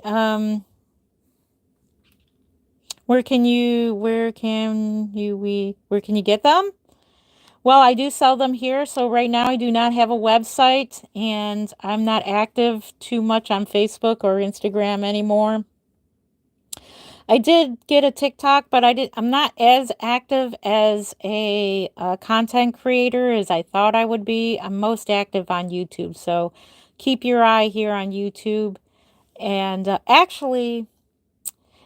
where can you get them? Well, I do sell them here. So right now I do not have a website and I'm not active too much on Facebook or Instagram anymore. I did get a TikTok, but I'm not as active as a content creator as I thought I would be. I'm most active on YouTube. So keep your eye here on YouTube. And actually,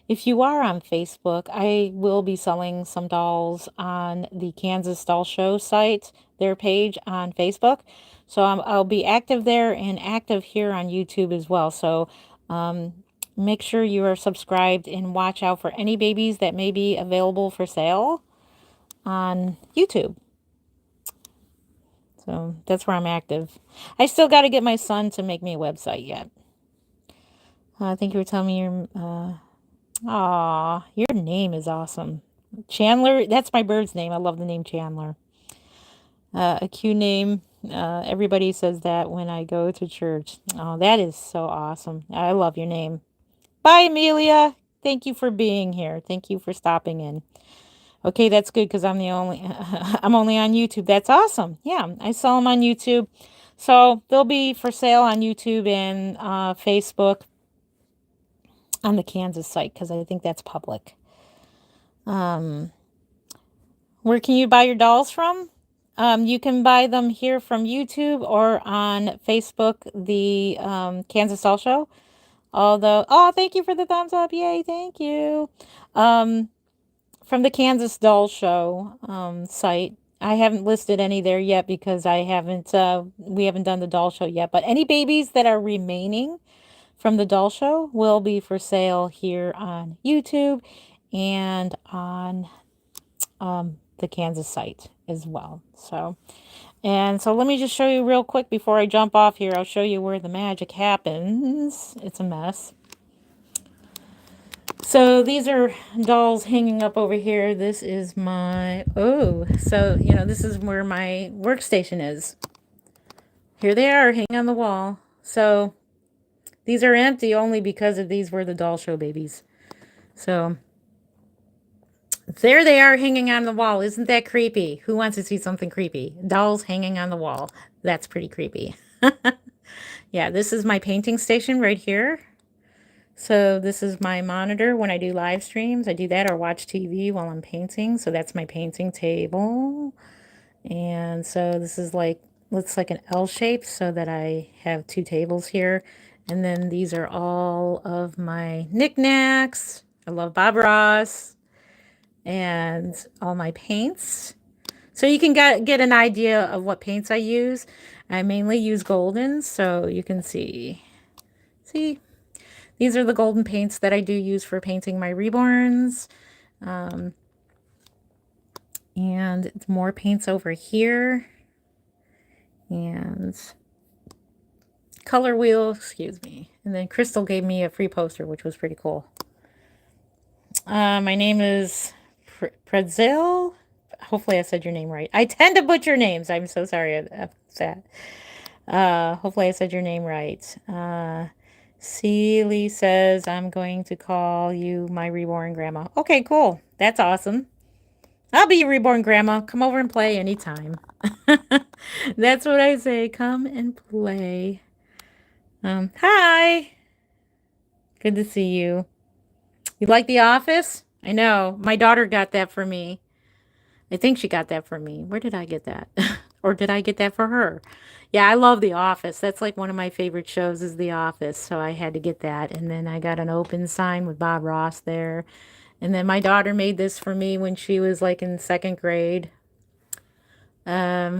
if you are on Facebook, I will be selling some dolls on the Kansas Doll Show site, their page on Facebook. So I'll be active there and active here on YouTube as well. So make sure you are subscribed and watch out for any babies that may be available for sale on YouTube. So that's where I'm active. I still got to get my son to make me a website yet. I think you were telling me your... Aw, your name is awesome. Chandler, that's my bird's name. I love the name Chandler. A cute name. Everybody says that when I go to church. Oh, that is so awesome. I love your name. Bye, Amelia. Thank you for being here. Thank you for stopping in. Okay, that's good because I'm I'm only on YouTube. That's awesome. Yeah, I sell them on YouTube. So they'll be for sale on YouTube and Facebook on the Kansas site because I think that's public. Where can you buy your dolls from? You can buy them here from YouTube or on Facebook, the Kansas Doll Show. Although, oh, thank you for the thumbs up. Yay, thank you. From the Kansas Doll Show site. I haven't listed any there yet because we haven't done the doll show yet. But any babies that are remaining from the doll show will be for sale here on YouTube and on the Kansas site as well. So let me just show you real quick before I jump off here. I'll show you where the magic happens. It's a mess. So these are dolls hanging up over here. This is my, this is where my workstation is. Here they are hanging on the wall. So these are empty only because these were the doll show babies. So there they are hanging on the wall. Isn't that creepy? Who wants to see something creepy? Dolls hanging on the wall. That's pretty creepy. Yeah, this is my painting station right here. So this is my monitor when I do live streams. I do that or watch TV while I'm painting. So that's my painting table. And so this is looks like an L shape so that I have 2 tables here. And then these are all of my knickknacks. I love Bob Ross. And all my paints. So you can get an idea of what paints I use. I mainly use Goldens, so you can see. See? These are the golden paints that I do use for painting my Reborns. And more paints over here. And color wheel, excuse me. And then Crystal gave me a free poster, which was pretty cool. My name is Pretzel. Hopefully I said your name right. I tend to butcher names. I'm so sorry about that. Hopefully I said your name right. Celie says, I'm going to call you my reborn grandma. Okay, cool. That's awesome. I'll be your reborn grandma. Come over and play anytime. That's what I say. Come and play. Hi. Good to see you. You like The Office? I know. My daughter got that for me. I think she got that for me. Where did I get that? Or did I get that for her? Yeah, I love The Office. That's like one of my favorite shows is The Office. So I had to get that. And then I got an open sign with Bob Ross there. And then my daughter made this for me when she was like in 2nd grade.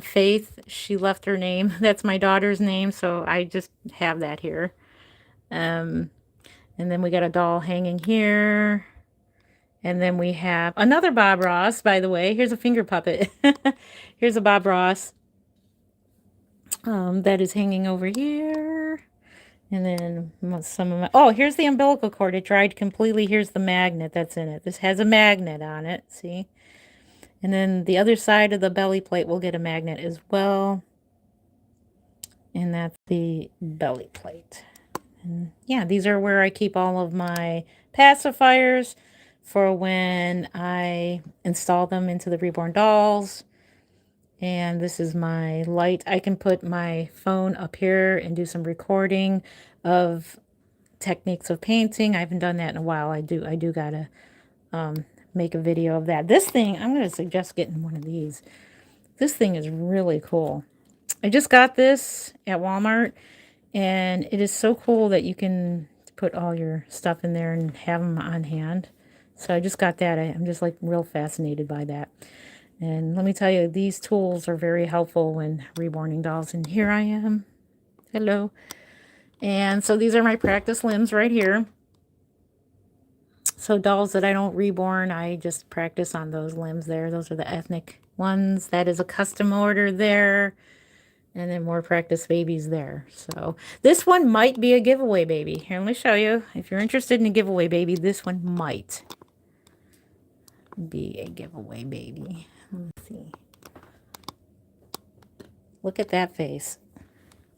Faith, she left her name. That's my daughter's name, so I just have that here. And then we got a doll hanging here. And then we have another Bob Ross, by the way. Here's a finger puppet. Here's a Bob Ross that is hanging over here. And then some of my... Oh, here's the umbilical cord. It dried completely. Here's the magnet that's in it. This has a magnet on it. See? And then the other side of the belly plate will get a magnet as well. And that's the belly plate. And yeah, these are where I keep all of my pacifiers for when I install them into the Reborn dolls. And this is my light. I can put my phone up here and do some recording of techniques of painting. I haven't done that in a while. I do gotta make a video of that. This thing, I'm going to suggest getting one of these. This thing is really cool. I just got this at Walmart, and it is so cool that you can put all your stuff in there and have them on hand. So I just got that. I'm just like real fascinated by that. And let me tell you, these tools are very helpful when reborning dolls. And here I am. Hello. And so these are my practice limbs right here. So dolls that I don't reborn, I just practice on those limbs there. Those are the ethnic ones. That is a custom order there. And then more practice babies there. So this one might be a giveaway baby. Here, let me show you. If you're interested in a giveaway baby, this one might be a giveaway baby. Let me see. Look at that face.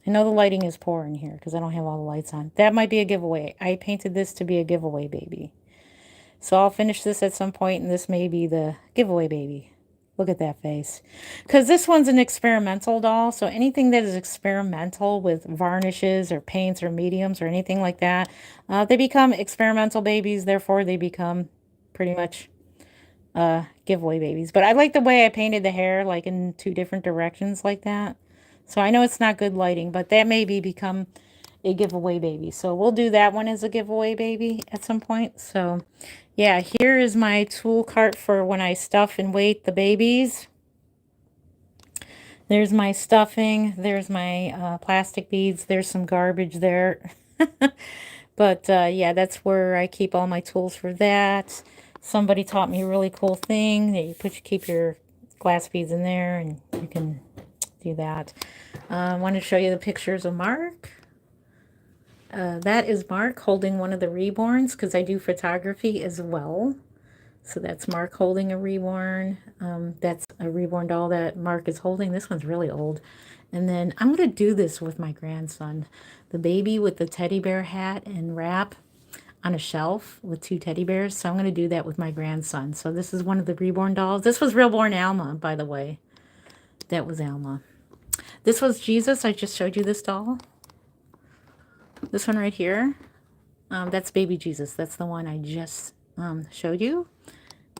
I know the lighting is poor in here because I don't have all the lights on. That might be a giveaway. I painted this to be a giveaway baby. So I'll finish this at some point, and this may be the giveaway baby. Look at that face. Because this one's an experimental doll, so anything that is experimental with varnishes or paints or mediums or anything like that, they become experimental babies. Therefore, they become pretty much giveaway babies. But I like the way I painted the hair, like in 2 different directions like that. So I know it's not good lighting, but that may become a giveaway baby. So we'll do that one as a giveaway baby at some point. So yeah, here is my tool cart for when I stuff and weight the babies. There's my stuffing. There's my plastic beads. There's some garbage there. But yeah, that's where I keep all my tools for that. Somebody taught me a really cool thing that you keep your glass beads in there, and you can do that. I want to show you the pictures of Mark. That is Mark holding one of the reborns, because I do photography as well. So that's Mark holding a reborn. That's a reborn doll that Mark is holding. This one's really old. And then I'm going to do this with my grandson. The baby with the teddy bear hat and wrap on a shelf with 2 teddy bears. So I'm going to do that with my grandson. So this is one of the reborn dolls. This was Reborn Alma, by the way. That was Alma. This was Jesus. I just showed you this doll. This one right here. That's baby Jesus. That's the one I just showed you.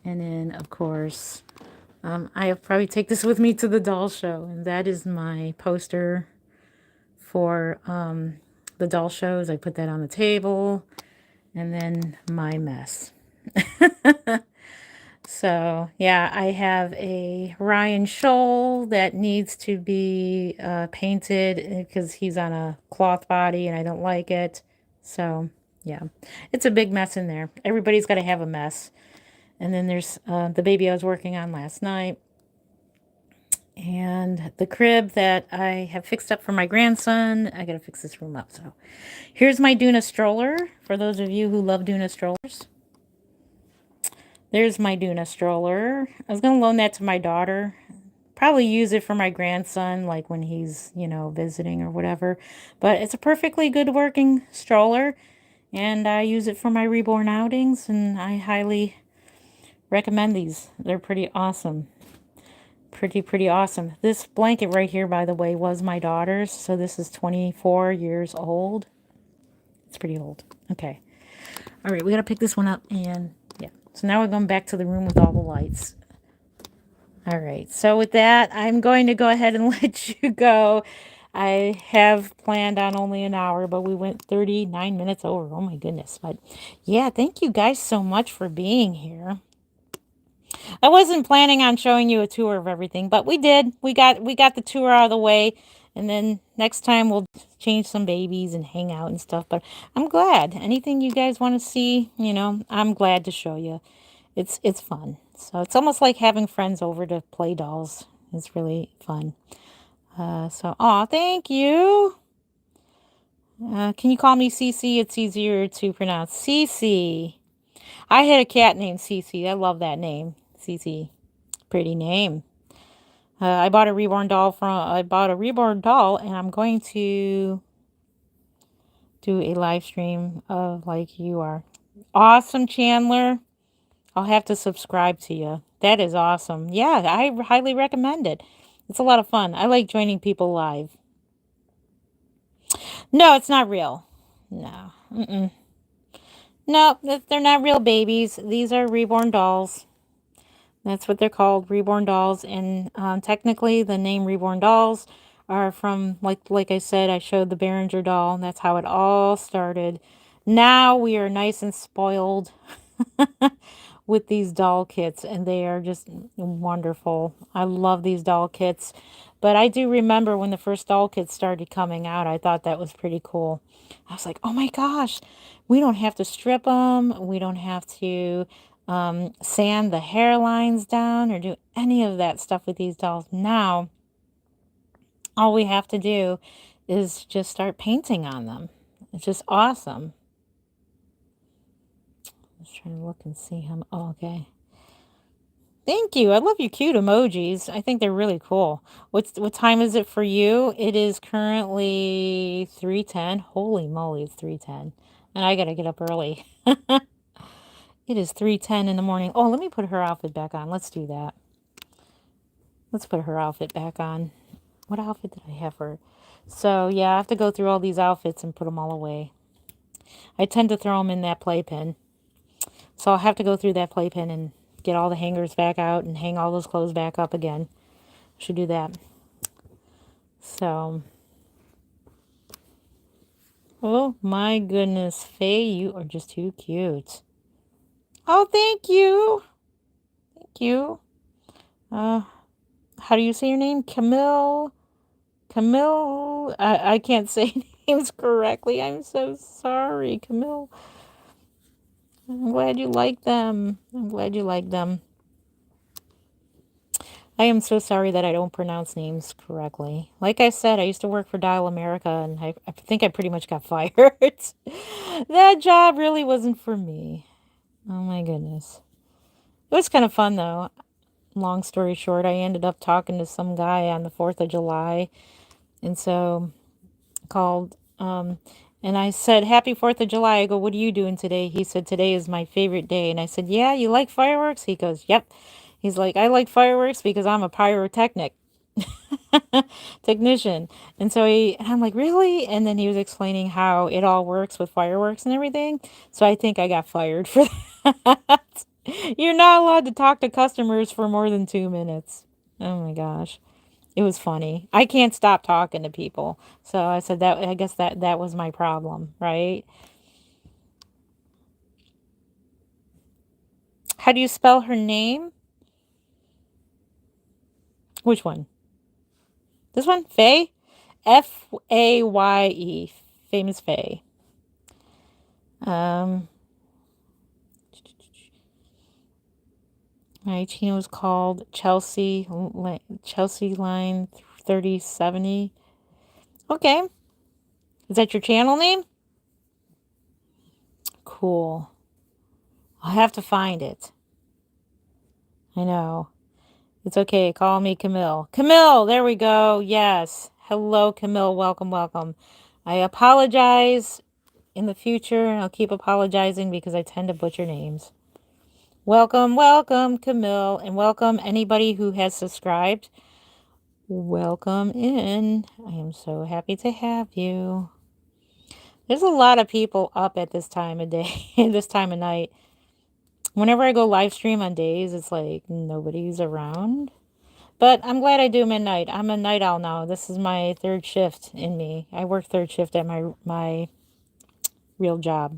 And then, of course, I'll probably take this with me to the doll show. And that is my poster for the doll shows. I put that on the table. And then my mess. So, yeah, I have a Ryan Scholl that needs to be painted because he's on a cloth body and I don't like it. So, yeah, it's a big mess in there. Everybody's got to have a mess. And then there's the baby I was working on last night. And the crib that I have fixed up for my grandson. I got to fix this room up. So here's my Duna stroller for those of you who love Duna strollers. There's my Duna stroller. I was going to loan that to my daughter. Probably use it for my grandson, like when he's, you know, visiting or whatever. But it's a perfectly good working stroller. And I use it for my reborn outings. And I highly recommend these. They're pretty awesome. Pretty awesome. This blanket right here, by the way, was my daughter's. So this is 24 years old. It's pretty old. Okay. All right, we got to pick this one up. And yeah. So now we're going back to the room with all the lights. All right. So with that, I'm going to go ahead and let you go. I have planned on only an hour, but we went 39 minutes over. Oh my goodness. But yeah, thank you guys so much for being here. I wasn't planning on showing you a tour of everything, but we did. We got the tour out of the way, and then next time we'll change some babies and hang out and stuff. But I'm glad. Anything you guys want to see, I'm glad to show you. It's fun. So it's almost like having friends over to play dolls. It's really fun. Aw, thank you. Can you call me Cece? It's easier to pronounce. Cece. I had a cat named Cece. I love that name. Cece. Pretty name. I bought a reborn doll and I'm going to do a live stream of like you are. Awesome, Chandler. I'll have to subscribe to you. That is awesome. Yeah, I highly recommend it. It's a lot of fun. I like joining people live. No, it's not real. No. Mm-mm. No, they're not real babies. These are reborn dolls. That's what they're called, reborn dolls. And technically, the name reborn dolls are from, like I said, I showed the Behringer doll. And that's how it all started. Now we are nice and spoiled with these doll kits, and they are just wonderful. I love these doll kits. But I do remember when the first doll kits started coming out, I thought that was pretty cool. I was like, oh my gosh, we don't have to strip them. We don't have to sand the hairlines down or do any of that stuff with these dolls. Now, all we have to do is just start painting on them. It's just awesome. I was trying to look and see him. Oh, okay. Thank you. I love your cute emojis. I think they're really cool. What time is it for you? It is currently 3:10. Holy moly, it's 3:10. And I gotta get up early. It is 3:10 in the morning. Oh, let me put her outfit back on. Let's do that. Let's put her outfit back on. What outfit did I have for her? So, yeah, I have to go through all these outfits and put them all away. I tend to throw them in that playpen. So I'll have to go through that playpen and get all the hangers back out and hang all those clothes back up again. Should do that. So, oh my goodness, Faye, you are just too cute. Oh, thank you. Thank you. How do you say your name? Camille. Camille. I can't say names correctly. I'm so sorry, Camille. I'm glad you like them. I'm glad you like them. I am so sorry that I don't pronounce names correctly. Like I said, I used to work for Dial America, and I think I pretty much got fired. That job really wasn't for me. Oh my goodness. It was kind of fun though. Long story short, I ended up talking to some guy on the 4th of July. And so called, and I said, Happy 4th of July. I go, what are you doing today? He said, today is my favorite day. And I said, yeah, you like fireworks? He goes, yep. He's like, I like fireworks because I'm a pyrotechnic technician. And I'm like, really? And then he was explaining how it all works with fireworks and everything. So I think I got fired for that. You're not allowed to talk to customers for more than 2 minutes. Oh my gosh. It was funny. I can't stop talking to people. So I said that I guess that was my problem, right? How do you spell her name? Which one? This one? Faye? Faye. Famous Faye. My channel was called Chelsea Line 3070. Okay. Is that your channel name? Cool. I'll have to find it. I know. It's okay. Call me Camille. Camille, there we go. Yes. Hello, Camille. Welcome, welcome. I apologize in the future. I'll keep apologizing because I tend to butcher names. Welcome, welcome, Camille, and welcome anybody who has subscribed. Welcome in. I am so happy to have you. There's a lot of people up at this time of day, this time of night. Whenever I go live stream on days, it's like nobody's around. But I'm glad I do midnight. I'm a night owl now. This is my third shift in me. I work third shift at my real job.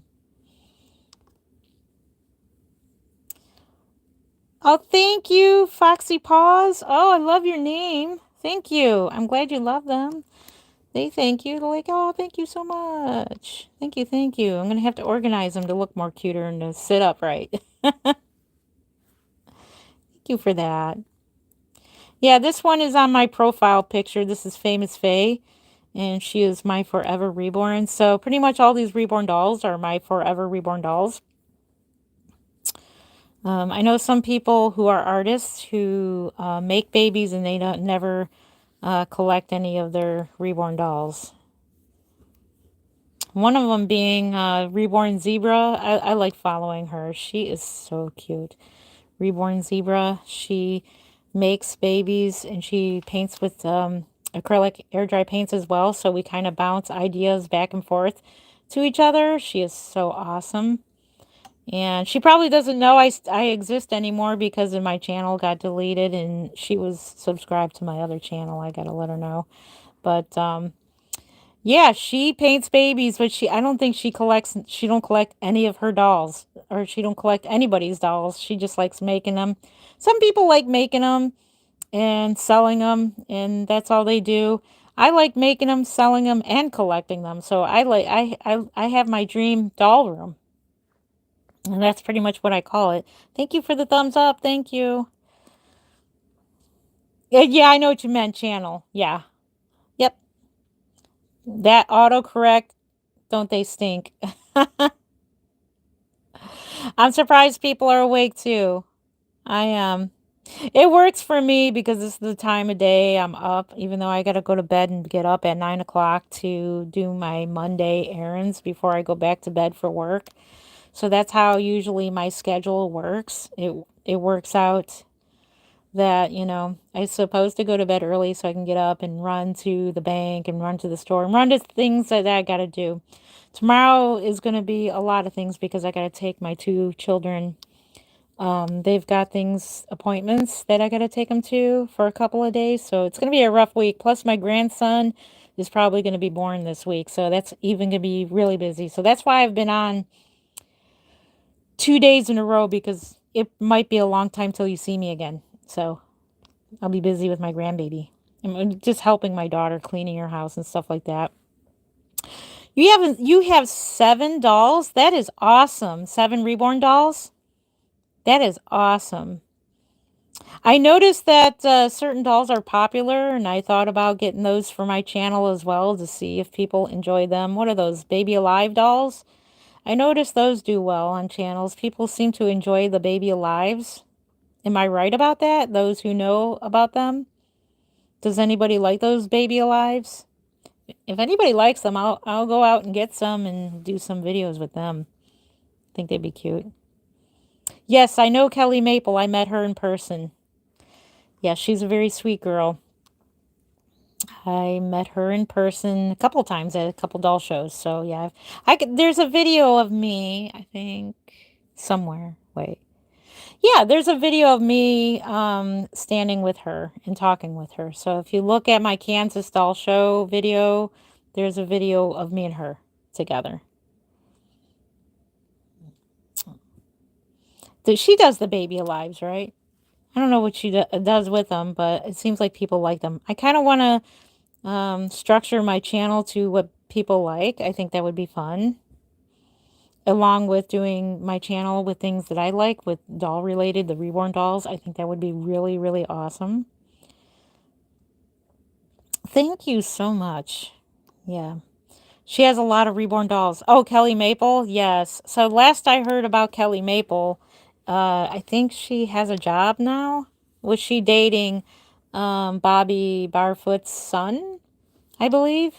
Oh, thank you, Foxy Paws. Oh, I love your name. Thank you. I'm glad you love them. They thank you. They're like, oh, thank you so much. Thank you, thank you. I'm going to have to organize them to look more cuter and to sit up right. Thank you for that. Yeah, this one is on my profile picture. This is Famous Faye, and she is my Forever Reborn. So pretty much all these Reborn dolls are my Forever Reborn dolls. I know some people who are artists who make babies and they don't never collect any of their Reborn dolls. One of them being Reborn Zebra. I like following her. She is so cute. Reborn Zebra. She makes babies and she paints with acrylic air dry paints as well. So we kind of bounce ideas back and forth to each other. She is so awesome. And she probably doesn't know I exist anymore because my channel got deleted and she was subscribed to my other channel. I got to let her know. But yeah, she paints babies, but I don't think she don't collect any of her dolls, or she don't collect anybody's dolls. She just likes making them. Some people like making them and selling them, and that's all they do. I like making them, selling them, and collecting them. So I have my dream doll room, and that's pretty much what I call it. Thank you for the thumbs up. Thank you. Yeah, I know what you meant, channel. Yeah. Yep. That autocorrect, don't they stink? I'm surprised people are awake too. I am. It works for me because this is the time of day I'm up, even though I got to go to bed and get up at 9 o'clock to do my Monday errands before I go back to bed for work. So that's how usually my schedule works. It works out that, I'm supposed to go to bed early so I can get up and run to the bank and run to the store and run to things that I got to do. Tomorrow is going to be a lot of things because I got to take my two children. They've got appointments that I got to take them to for a couple of days. So it's going to be a rough week. Plus my grandson is probably going to be born this week. So that's even going to be really busy. So that's why I've been on 2 days in a row, because it might be a long time till you see me again. So I'll be busy with my grandbaby. I'm just helping my daughter cleaning her house and stuff like that. You have 7 dolls? That is awesome. 7 Reborn dolls? That is awesome. I noticed that certain dolls are popular, and I thought about getting those for my channel as well to see if people enjoy them. What are those, Baby Alive dolls? I noticed those do well on channels. People seem to enjoy the Baby Alives. Am I right about that? Those who know about them? Does anybody like those Baby Alives? If anybody likes them, I'll go out and get some and do some videos with them. I think they'd be cute. Yes, I know Kelly Maple. I met her in person. Yeah, she's a very sweet girl. I met her in person a couple times at a couple doll shows. So yeah, there's a video of me, I think, somewhere. Wait. Yeah, there's a video of me standing with her and talking with her. So if you look at my Kansas doll show video, there's a video of me and her together. She does the Baby Alives, right? I don't know what she does with them, but it seems like people like them. I kind of want to structure my channel to what people like. I think that would be fun. Along with doing my channel with things that I like, with doll related, the Reborn dolls. I think that would be really, really awesome. Thank you so much. Yeah. She has a lot of Reborn dolls. Oh, Kelly Maple? Yes. So last I heard about Kelly Maple, I think she has a job now. Was she dating Bobby Barfoot's son, I believe?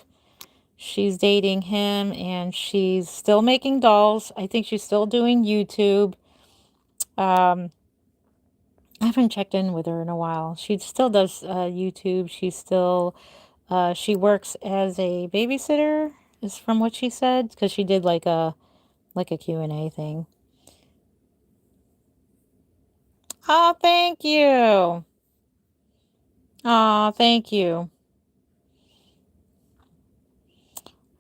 She's dating him, and she's still making dolls. I think she's still doing YouTube. I haven't checked in with her in a while. She still does YouTube. She works as a babysitter, is from what she said, because she did like a Q&A thing. Oh, thank you. Aw, thank you.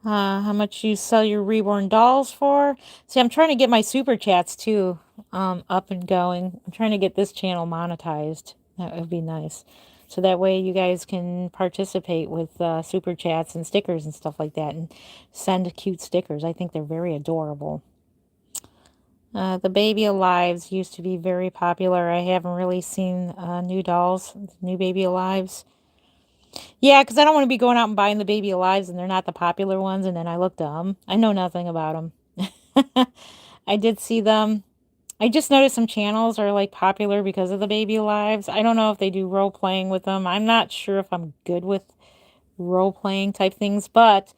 How much you sell your Reborn dolls for? See, I'm trying to get my super chats too, up and going. I'm trying to get this channel monetized. That would be nice. So that way you guys can participate with super chats and stickers and stuff like that and send cute stickers. I think they're very adorable. The Baby Alives used to be very popular. I haven't really seen new dolls, new Baby Alives. Yeah, because I don't want to be going out and buying the Baby Alives and they're not the popular ones, and then I look dumb. I know nothing about them. I did see them. I just noticed some channels are like popular because of the Baby Alives. I don't know if they do role playing with them. I'm not sure if I'm good with role playing type things, but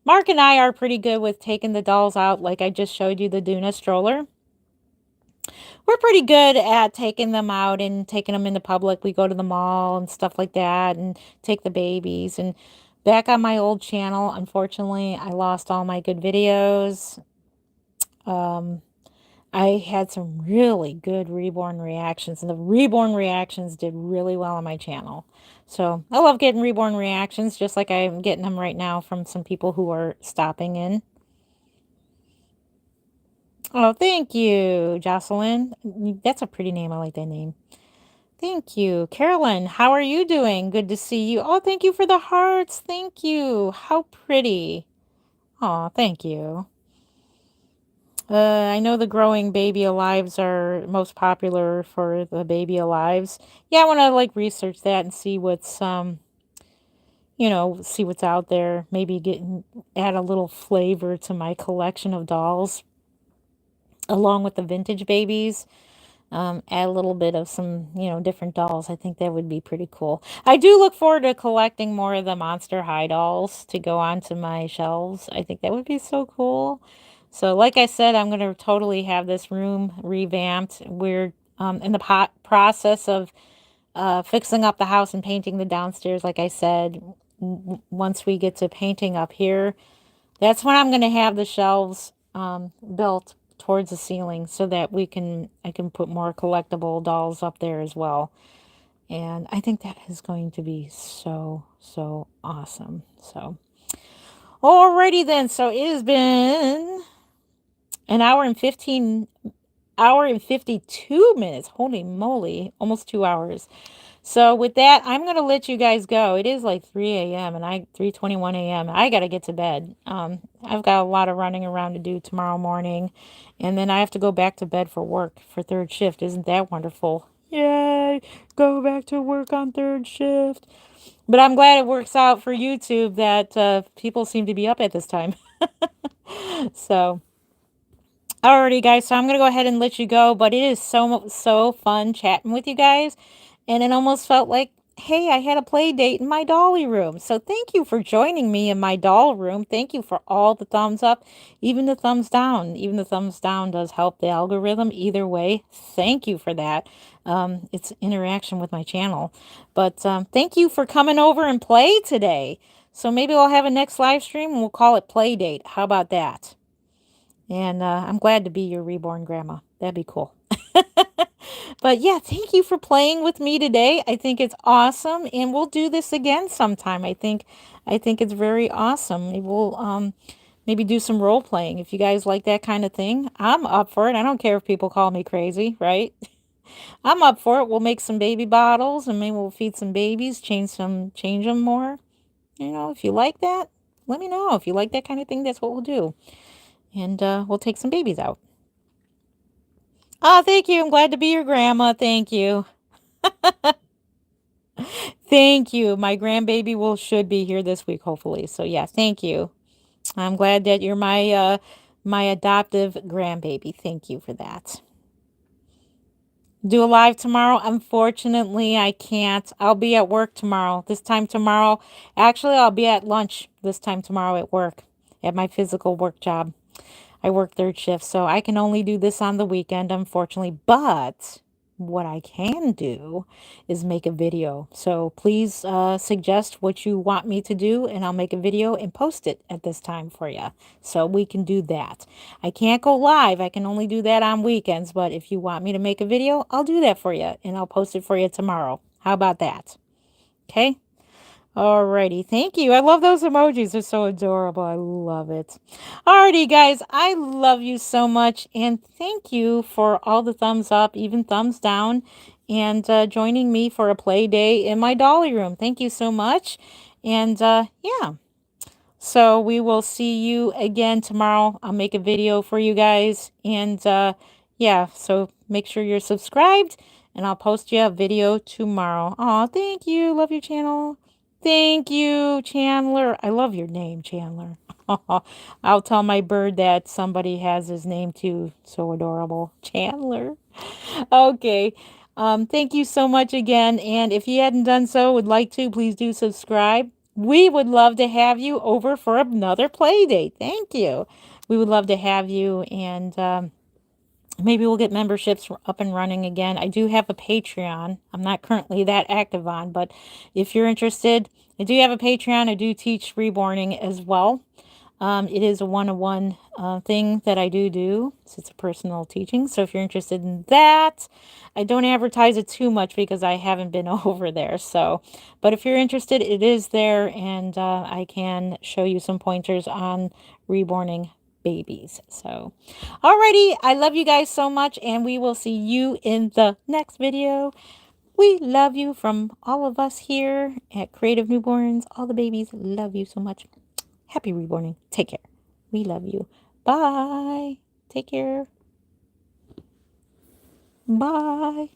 Mark and I are pretty good with taking the dolls out, like I just showed you the Duna stroller. We're pretty good at taking them out and taking them into public. We go to the mall and stuff like that and take the babies. And back on my old channel, unfortunately, I lost all my good videos. Um, I had some really good Reborn reactions, and the Reborn reactions did really well on my channel. So I love getting Reborn reactions, just like I'm getting them right now from some people who are stopping in. Oh, thank you, Jocelyn. That's a pretty name. I like that name. Thank you. Carolyn, how are you doing? Good to see you. Oh, thank you for the hearts. Thank you. How pretty. Oh, thank you. I know the growing Baby Alives are most popular for the Baby Alives. Yeah, I want to like research that and see what's see what's out there. Maybe add a little flavor to my collection of dolls along with the vintage babies. Add a little bit of some, different dolls. I think that would be pretty cool. I do look forward to collecting more of the Monster High dolls to go onto my shelves. I think that would be so cool. So, like I said, I'm going to totally have this room revamped. We're in the process of fixing up the house and painting the downstairs. Like I said, once we get to painting up here, that's when I'm going to have the shelves built towards the ceiling so that I can put more collectible dolls up there as well. And I think that is going to be so, so awesome. So, alrighty then. So it has been an hour and 52 minutes. Holy moly, almost 2 hours. So with that, I'm going to let you guys go. It is like 3 a.m. and 3:21 a.m. I got to get to bed. I've got a lot of running around to do tomorrow morning, and then I have to go back to bed for work for third shift. Isn't that wonderful? Yay! Go back to work on third shift. But I'm glad it works out for YouTube that people seem to be up at this time. So, alrighty, guys. So I'm gonna go ahead and let you go. But it is so fun chatting with you guys. And it almost felt like, hey, I had a play date in my dolly room. So thank you for joining me in my doll room. Thank you for all the thumbs up, even the thumbs down. Even the thumbs down does help the algorithm. Either way, thank you for that. It's interaction with my channel. But thank you for coming over and play today. So maybe we'll have a next live stream and we'll call it Play Date. How about that? And I'm glad to be your reborn grandma. That'd be cool. But yeah, thank you for playing with me today. I think it's awesome, and we'll do this again sometime. I think it's very awesome. We'll maybe do some role playing if you guys like that kind of thing. I'm up for it. I don't care if people call me crazy, right? I'm up for it. We'll make some baby bottles, and maybe we'll feed some babies, change them more. If you like that, let me know. If you like that kind of thing, that's what we'll do, and we'll take some babies out. Oh, thank you. I'm glad to be your grandma. Thank you. Thank you. My grandbaby should be here this week, hopefully. So yeah, thank you. I'm glad that you're my adoptive grandbaby. Thank you for that. Do a live tomorrow? Unfortunately, I can't. I'll be at work tomorrow. This time tomorrow. Actually, I'll be at lunch this time tomorrow at work, at my physical work job. I work third shift, so I can only do this on the weekend, unfortunately. But what I can do is make a video. So please suggest what you want me to do, and I'll make a video and post it at this time for you. So we can do that. I can't go live. I can only do that on weekends. But if you want me to make a video, I'll do that for you, and I'll post it for you tomorrow. How about that? Okay. Alrighty, thank you. I love those emojis. They're so adorable. I love it. Alrighty, guys, I love you so much. And thank you for all the thumbs up, even thumbs down, and joining me for a play day in my dolly room. Thank you so much. And yeah. So we will see you again tomorrow. I'll make a video for you guys. And yeah, so make sure you're subscribed and I'll post you a video tomorrow. Aw, thank you. Love your channel. Thank you, Chandler. I love your name, Chandler. I'll tell my bird that somebody has his name too. So adorable. Chandler. Okay. Thank you so much again. And if you hadn't done so, would like to, please do subscribe. We would love to have you over for another play date. Thank you. We would love to have you. And maybe we'll get memberships up and running again. I do have a Patreon. I'm not currently that active on, but if you're interested, I do have a Patreon. I do teach reborning as well. It is a one-on-one thing that I do. So it's a personal teaching. So if you're interested in that, I don't advertise it too much because I haven't been over there. So, but if you're interested, it is there, and I can show you some pointers on reborning babies. So, alrighty, I love you guys so much, and we will see you in the next video. We love you from all of us here at Creative Newborns. All the babies love you so much. Happy reborning. Take care. We love you. Bye. Take care. Bye.